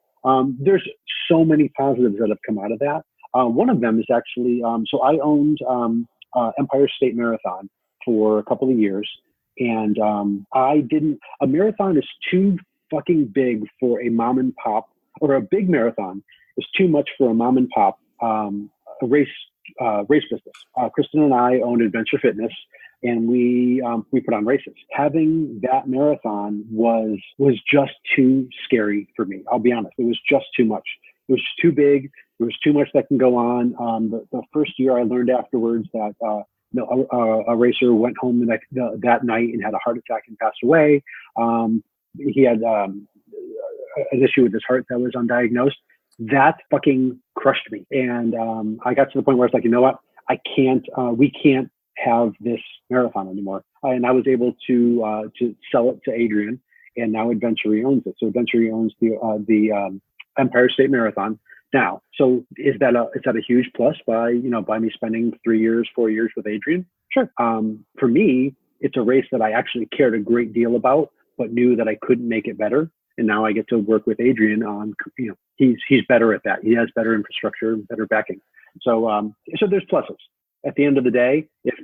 There's so many positives that have come out of that. One of them is actually, so I owned Empire State Marathon for a couple of years, and a marathon is too fucking big for a mom and pop, or a big marathon is too much for a mom and pop race business. Kristen and I owned Adventure Fitness. and we put on races. Having that marathon was just too scary for me. I'll be honest. It was just too much. It was too big. There was too much that can go on. The first year I learned afterwards that a racer went home that night and had a heart attack and passed away. He had an issue with his heart that was undiagnosed. That fucking crushed me. And I got to the point where I was like, you know what? We can't have this marathon anymore. And I was able to sell it to Adrian, and now Adventure owns it. So Adventure owns the Empire State Marathon now. So is that a huge plus by me spending 4 years with Adrian? Sure. For me, it's a race that I actually cared a great deal about, but knew that I couldn't make it better. And now I get to work with Adrian on, he's better at that. He has better infrastructure, better backing. So there's pluses. At the end of the day, if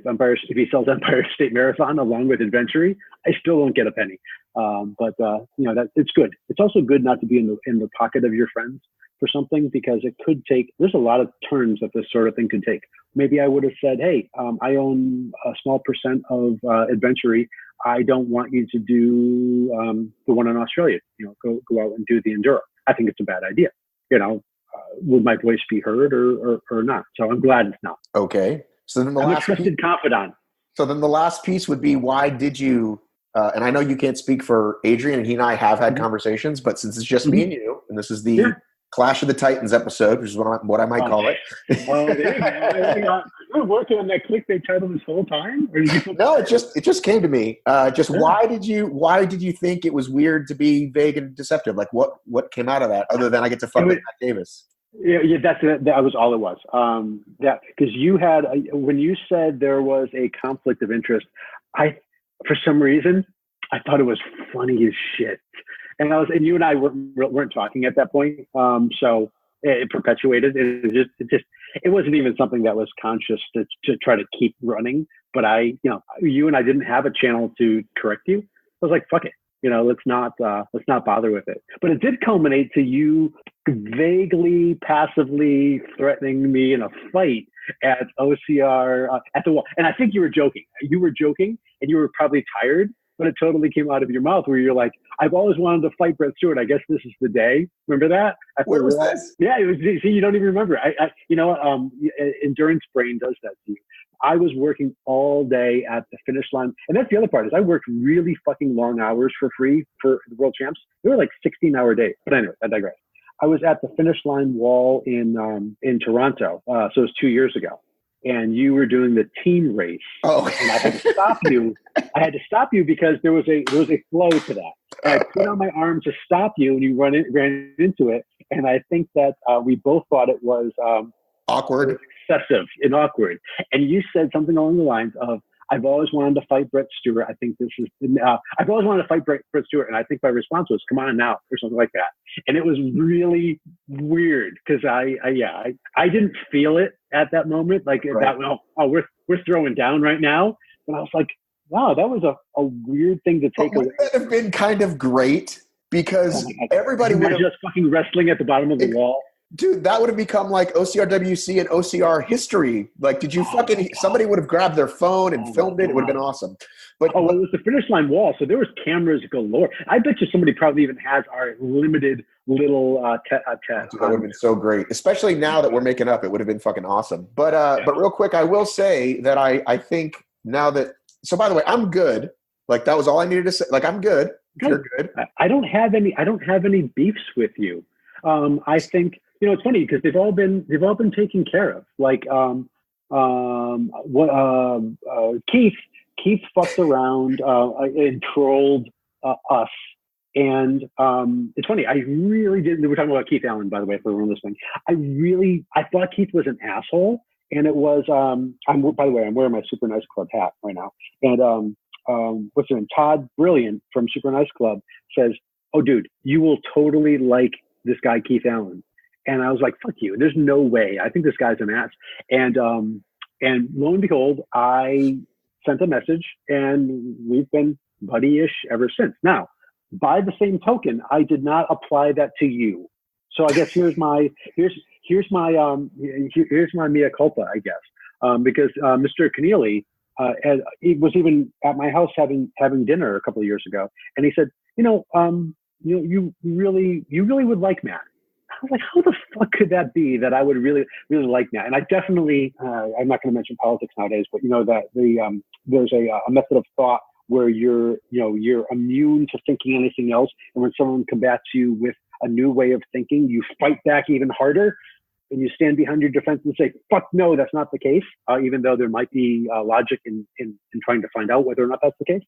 he sells Empire State Marathon along with Adventure, I still won't get a penny. But that it's good. It's also good not to be in the pocket of your friends for something, because it could take, there's a lot of turns that this sort of thing could take. Maybe I would have said, hey, I own a small percent of Adventure. I don't want you to do the one in Australia. Go out and do the Enduro. I think it's a bad idea. Would my voice be heard or not? So I'm glad it's not. Okay. So then I'm a trusted confidant. So then the last piece would be, why did you, and I know you can't speak for Adrian, and he and I have had conversations, but since it's just me and you, and this is the Clash of the Titans episode, which is what I might call it. You're working on that clickbait title this whole time? No, it just came to me. Why did you think it was weird to be vague and deceptive? Like what came out of that, other than I get to fuck with Matt Davis? Yeah, that was all it was. Because you had, when you said there was a conflict of interest, for some reason, I thought it was funny as shit. And you and I weren't talking at that point. So it perpetuated. It wasn't even something that was conscious to try to keep running. But you and I didn't have a channel to correct you. I was like, fuck it. Let's not bother with it. But it did culminate to you vaguely, passively threatening me in a fight at OCR at the wall. And I think you were joking. You were joking, and you were probably tired. But it totally came out of your mouth where you're like, I've always wanted to fight Brett Stewart. I guess this is the day. Remember that? Where was this? Yeah, it was. See, you don't even remember. Endurance brain does that to you. I was working all day at the finish line. And that's the other part, is I worked really fucking long hours for free for the World Champs. They were like 16-hour days. But anyway, I digress. I was at the finish line wall in Toronto. So it was 2 years ago. And you were doing the team race. Oh. And I had to stop you. I had to stop you because there was a flow to that. And I put out my arm to stop you, and you ran into it. And I think that we both thought it was awkward, excessive, and awkward. And you said something along the lines of, I've always wanted to fight Brett Stewart. I think this is, I've always wanted to fight Brett Stewart. And I think my response was, come on now, or something like that. And it was really weird because I didn't feel it at that moment. Like right. We're throwing down right now. And I was like, wow, that was a weird thing to take away. That have been kind of great because everybody would have just fucking wrestling at the bottom of the wall. Dude, that would have become like OCRWC and OCR history. Like, somebody would have grabbed their phone and filmed it. It would have been awesome. But it was the finish line wall, so there was cameras galore. I bet you somebody probably even has our limited little test. That would have been so great, especially now that we're making up. It would have been fucking awesome. But real quick, I will say that I think now that. So by the way, I'm good. Like that was all I needed to say. Like I'm good. You're good. I don't have any beefs with you. I think. It's funny because they've all been taken care of. Like Keith fucked around and trolled us, and it's funny. I really didn't. We're talking about Keith Allen, by the way, if we're on this thing. I thought Keith was an asshole, and it was. By the way, I'm wearing my Super Nice Club hat right now, and what's his name? Todd Brilliant from Super Nice Club says, "Oh, dude, you will totally like this guy Keith Allen." And I was like, fuck you. There's no way. I think this guy's an ass. And lo and behold, I sent a message and we've been buddy-ish ever since. Now, by the same token, I did not apply that to you. So I guess here's my mea culpa, I guess. Because Mr. Keneally and he was even at my house having dinner a couple of years ago, and he said, you really would like Matt. I was like, how the fuck could that be that I would really like Matt? And I definitely, I'm not going to mention politics nowadays, but that there's a method of thought where you're immune to thinking anything else, and when someone combats you with a new way of thinking, you fight back even harder. And you stand behind your defense and say, fuck no, that's not the case, even though there might be logic in trying to find out whether or not that's the case.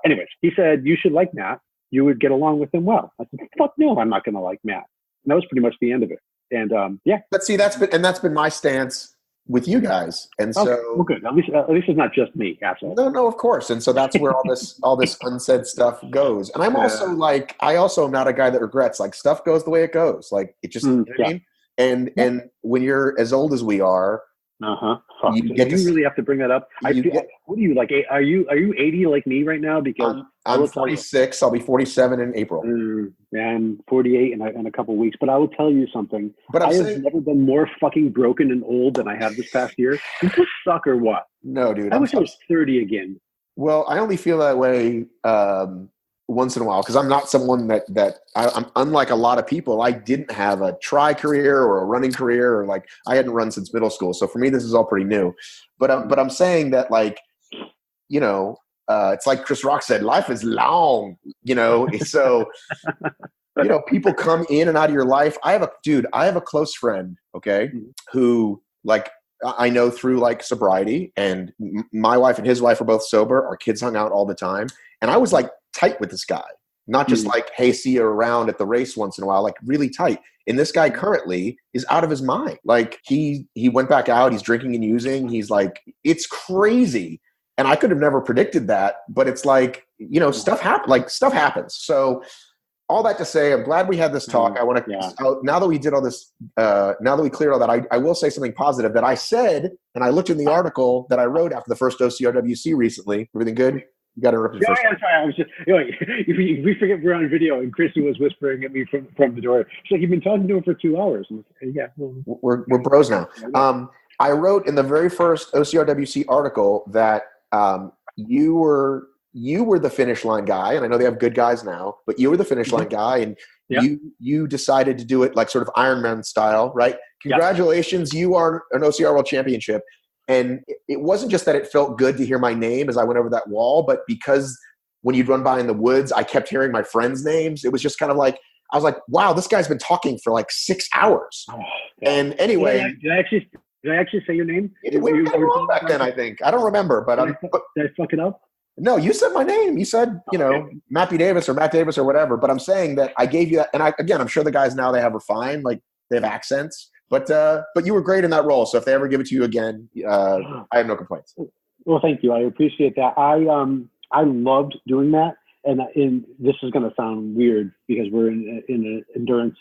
Anyways, he said, you should like Matt. You would get along with him well. I said, fuck no, I'm not going to like Matt. And that was pretty much the end of it. And yeah. But see, that's been my stance with you guys. And so well, good. At least it's not just me, asshole. No, of course. And so that's where all this unsaid stuff goes. And I'm also like, I also am not a guy that regrets. Like, stuff goes the way it goes. Like, it just, you know what I mean? And when you're as old as we are, you really have to bring that up. What are you like? Are you 80 like me right now? Because I'm 46. I'll be 47 in April. I'm 48 in a couple of weeks. But I will tell you something. But I have never been more fucking broken and old than I have this past year. Does this suck or what? No, dude. I wish I was 30 again. Well, I only feel that way once in a while, because I'm not someone that I'm unlike a lot of people. I didn't have a tri career or a running career, or like I hadn't run since middle school. So for me, this is all pretty new. But I'm saying that, like, it's like Chris Rock said, life is long. So people come in and out of your life. I have a close friend, okay, who, like, I know through, like, sobriety, and my wife and his wife are both sober. Our kids hung out all the time, and I was like tight with this guy, not just like, hey, see you around at the race once in a while, like really tight. And this guy currently is out of his mind. Like, he went back out, he's drinking and using. He's like, it's crazy. And I could have never predicted that, but it's like, stuff happens. So all that to say, I'm glad we had this talk. I want to, now that we did all this, now that we cleared all that, I will say something positive that I said, and I looked in the article that I wrote after the first OCRWC recently. Everything good? You got to interrupt me first. Yeah, sorry. I was just, we forget we're on video, and Chrissy was whispering at me from the door. She's like, you've been talking to him for 2 hours. And yeah. We're bros now. I wrote in the very first OCRWC article that you were the finish line guy, and I know they have good guys now, but you were the finish line guy, and you decided to do it like sort of Ironman style, right? Congratulations, you are an OCR World Championship. And it wasn't just that it felt good to hear my name as I went over that wall, but because when you'd run by in the woods, I kept hearing my friends' names. It was just kind of like, I was like, wow, this guy's been talking for like 6 hours. And anyway. Did I actually say your name? We were wrong back then, I think. I don't remember, but did I fuck it up? No, you said my name. You said, Matt B. Davis or Matt Davis or whatever. But I'm saying that I gave you that. And I'm sure the guys now, they have refined, like, they have accents. But you were great in that role. So if they ever give it to you again, I have no complaints. Well, thank you. I appreciate that. I loved doing that. And this is going to sound weird because we're in an endurance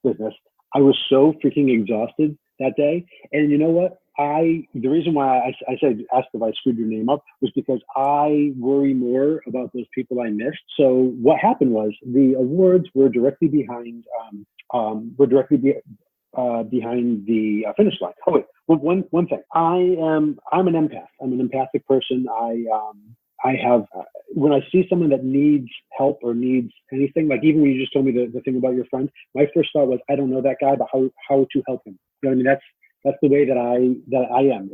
business. I was so freaking exhausted that day. And you know what? The reason why I asked if I screwed your name up was because I worry more about those people I missed. So what happened was the awards were directly behind behind the finish line. Oh wait, one thing. I'm an empath. I'm an empathic person. I have when I see someone that needs help or needs anything, like even when you just told me the thing about your friend, my first thought was, I don't know that guy, but how to help him. You know what I mean? That's the way that I am.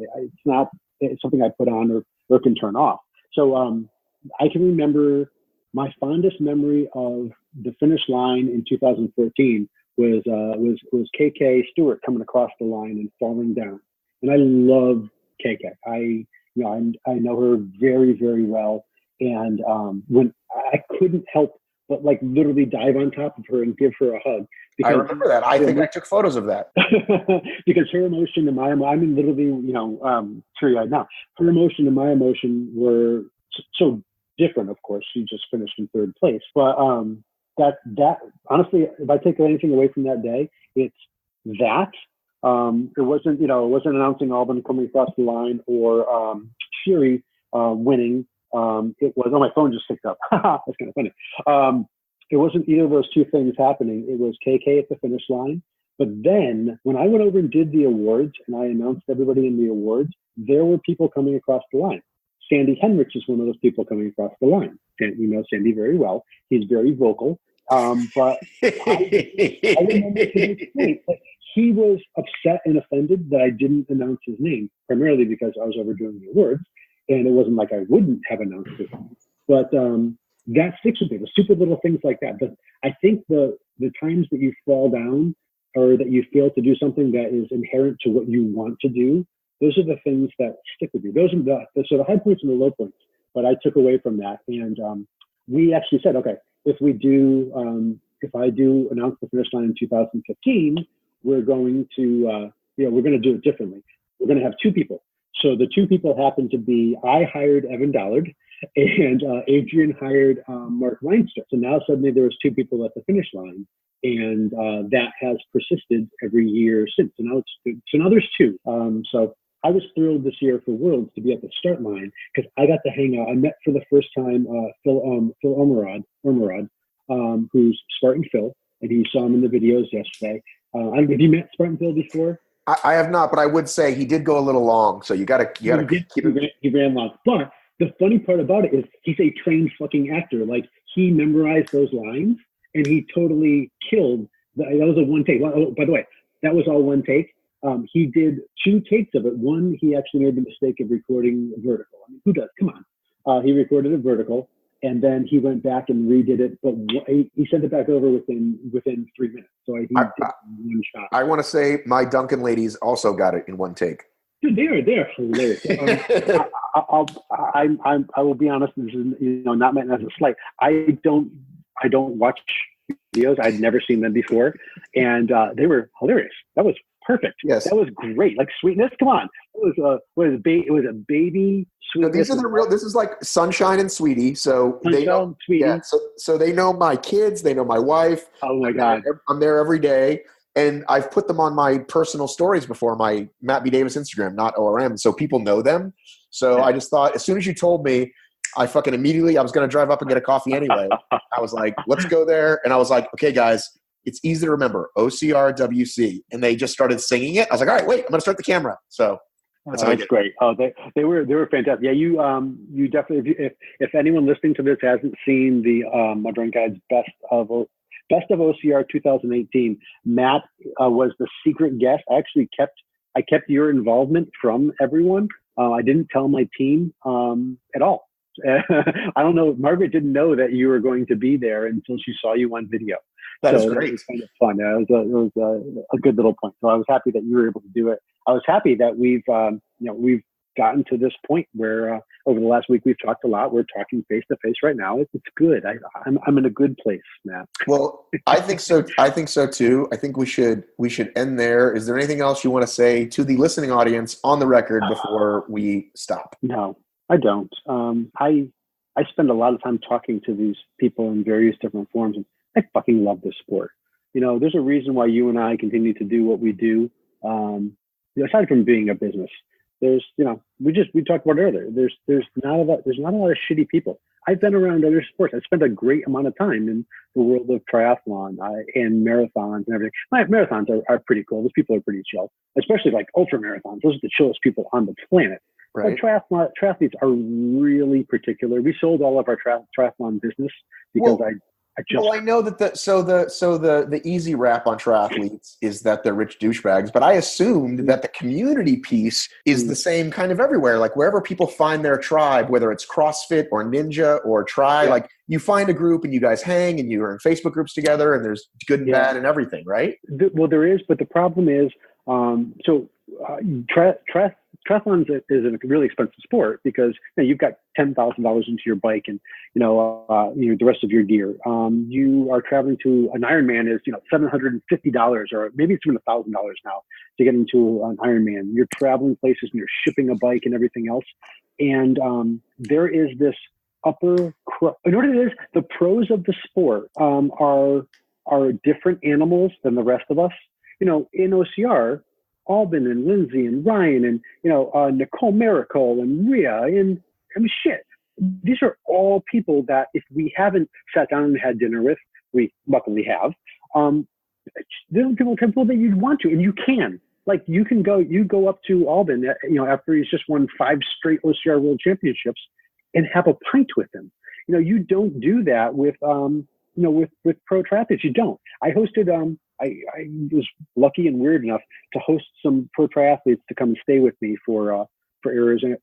It's something I put on or can turn off. So I can remember my fondest memory of the finish line in 2014 was KK Stewart coming across the line and falling down. And I love KK. I know her very, very well. And when I couldn't help but like literally dive on top of her and give her a hug. I remember that. I think I took photos of that. Because her emotion and I'm literally, teary-eyed now. Her emotion and my emotion were so different, of course. She just finished in third place. But that honestly, if I take anything away from that day, it's that. It wasn't announcing Albin coming across the line or Shiri winning. It was, my phone just picked up. That's kind of funny. It wasn't either of those two things happening. It was KK at the finish line But then when I went over and did the awards and I announced everybody in the awards, there were people coming across the line. Sandy Henricks is one of those people coming across the line. And you know Sandy very well. He's very vocal. But I remember to this point, like, he was upset and offended that I didn't announce his name, primarily because I was overdoing the awards. And it wasn't like I wouldn't have announced it. But that sticks with me, the super little things like that. But I think the times that you fall down or that you fail to do something that is inherent to what you want to do, those are the things that stick with you. Those are the high points and the low points. But I took away from that. And we actually said, okay, if I do announce the finish line in 2015, we're going to, we're going to do it differently. We're going to have two people. So the two people happen to be, I hired Evan Dollard and Adrian hired Mark Leinster. So now suddenly there was two people at the finish line, and that has persisted every year since. So now there's two. So I was thrilled this year for Worlds to be at the start line because I got to hang out. I met for the first time Phil Ormerod, who's Spartan Phil, and you saw him in the videos yesterday. Have you met Spartan Phil before? I have not, but I would say he did go a little long, so you gotta keep it. He ran long. But the funny part about it is he's a trained fucking actor. Like, he memorized those lines and he totally killed. That was a one take. Oh, by the way, that was all one take. He did two takes of it. One, he actually made the mistake of recording vertical. I mean, who does? Come on. He recorded it vertical, and then he went back and redid it. But he sent it back over within 3 minutes. So he did one shot. I want to say my Duncan ladies also got it in one take. Dude, they're hilarious. I will be honest. This is not meant as a slight. I don't watch videos. I'd never seen them before, and they were hilarious. That was perfect. Yes, that was great. Like, Sweetness. Come on, it was a baby Sweetness. No, these are the real. This is like Sunshine and Sweetie. So Sunshine, they know. Sweetie. Yeah. So they know my kids. They know my wife. Oh my God. I'm there every day. And I've put them on my personal stories before, my Matt B. Davis Instagram, not ORM, so people know them. So I just thought, as soon as you told me, I fucking immediately, I was going to drive up and get a coffee anyway. I was like, let's go there. And I was like, okay, guys, it's easy to remember, OCRWC. And they just started singing it. I was like, all right, wait, I'm going to start the camera. So that's great. Oh, they were fantastic. Yeah, you definitely, if anyone listening to this hasn't seen the Mud Guide's Best of OCR 2018, Matt was the secret guest. I actually kept your involvement from everyone. I didn't tell my team at all. I don't know. Margaret didn't know that you were going to be there until she saw you on video. That is great. That was kind of fun. It was a good little point. So I was happy that you were able to do it. I was happy that we've gotten to this point where over the last week we've talked a lot. We're talking face to face right now. It's good. I'm in a good place, Matt. Well, I think so. I think so too. I think we should end there. Is there anything else you want to say to the listening audience on the record before we stop? No, I don't. I spend a lot of time talking to these people in various different forms, and I fucking love this sport. There's a reason why you and I continue to do what we do. Aside from being a business, there's, we talked about it earlier. There's not a lot of shitty people. I've been around other sports. I spent a great amount of time in the world of triathlon and marathons and everything. My marathons are pretty cool. Those people are pretty chill, especially like ultra marathons. Those are the chillest people on the planet. Right. But triathletes are really particular. We sold all of our triathlon business because I know that the easy rap on triathletes is that they're rich douchebags, but I assumed that the community piece is the same kind of everywhere. Like, wherever people find their tribe, whether it's CrossFit or Ninja or like, you find a group and you guys hang and you're in Facebook groups together, and there's good and bad and everything, right? Well, there is, but the problem is, triathlon is a really expensive sport because you've got $10,000 into your bike and the rest of your gear. You are traveling to an Ironman is $750 or maybe it's even $1,000 now to get into an Ironman. You're traveling places and you're shipping a bike and everything else. And there is this you know what it is? The pros of the sport are different animals than the rest of us. In OCR, Albin and Lindsay and Ryan and Nicole Miracle and Rhea and shit. These are all people that if we haven't sat down and had dinner with, we luckily have. There's people that you'd want to, and you can. Like you go up to Alban, after he's just won 5 straight OCR World Championships, and have a pint with him. You don't do that with with pro triathletes. You don't. I hosted. I was lucky and weird enough to host some pro triathletes to come and stay with me for Arizona,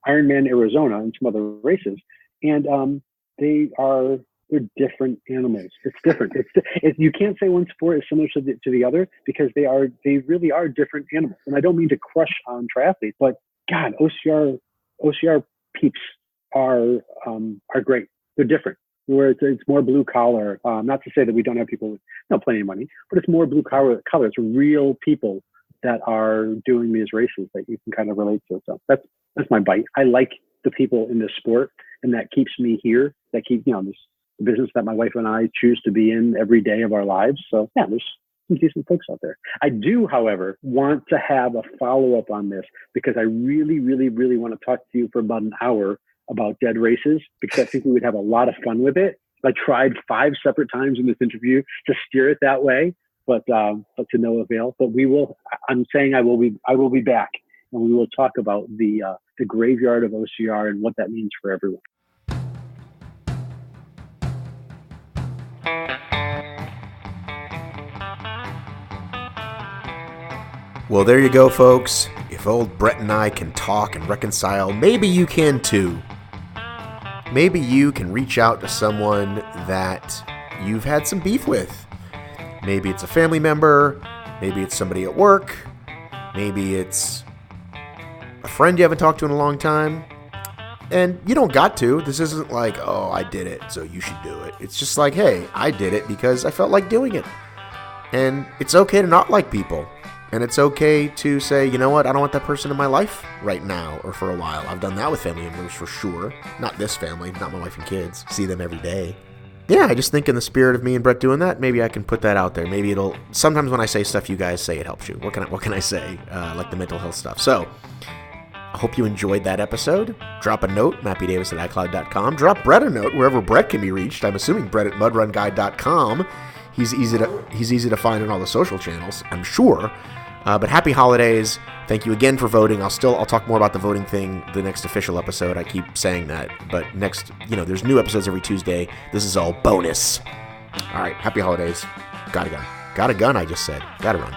Ironman Arizona and some other races, and they're different animals. It's different. You can't say one sport is similar to the other because they really are different animals. And I don't mean to crush on triathletes, but God, OCR peeps are great. They're different. Where it's more blue collar. Not to say that we don't have people with plenty of money, but it's more blue collar. It's real people that are doing these races that you can kind of relate to. So that's my bite. I like the people in this sport, and that keeps me here. That keeps this business that my wife and I choose to be in every day of our lives. So yeah, there's some decent folks out there. I do, however, want to have a follow-up on this because I really, really, really want to talk to you for about an hour about dead races because I think we would have a lot of fun with it. I tried 5 separate times in this interview to steer it that way, but to no avail. But we will. I'm saying I will be back, and we will talk about the graveyard of OCR and what that means for everyone. Well, there you go, folks. If old Brett and I can talk and reconcile, maybe you can too. Maybe you can reach out to someone that you've had some beef with. Maybe it's a family member. Maybe it's somebody at work. Maybe it's a friend you haven't talked to in a long time. And you don't got to. This isn't like, oh, I did it, so you should do it. It's just like, hey, I did it because I felt like doing it. And it's okay to not like people. And it's okay to say, you know what, I don't want that person in my life right now or for a while. I've done that with family members for sure. Not this family, not my wife and kids. See them every day. Yeah, I just think in the spirit of me and Brett doing that, maybe I can put that out there. Maybe it'll, sometimes when I say stuff you guys say, it helps you. What can I say? Like the mental health stuff. So, I hope you enjoyed that episode. Drop a note, mappydavis@icloud.com. Drop Brett a note wherever Brett can be reached. I'm assuming Brett at mudrunguide.com. He's easy to find on all the social channels, I'm sure. But happy holidays. Thank you again for voting. I'll talk more about the voting thing the next official episode. I keep saying that. But next, there's new episodes every Tuesday. This is all bonus. All right. Happy holidays. Got a gun. Got a gun, I just said. Got to run.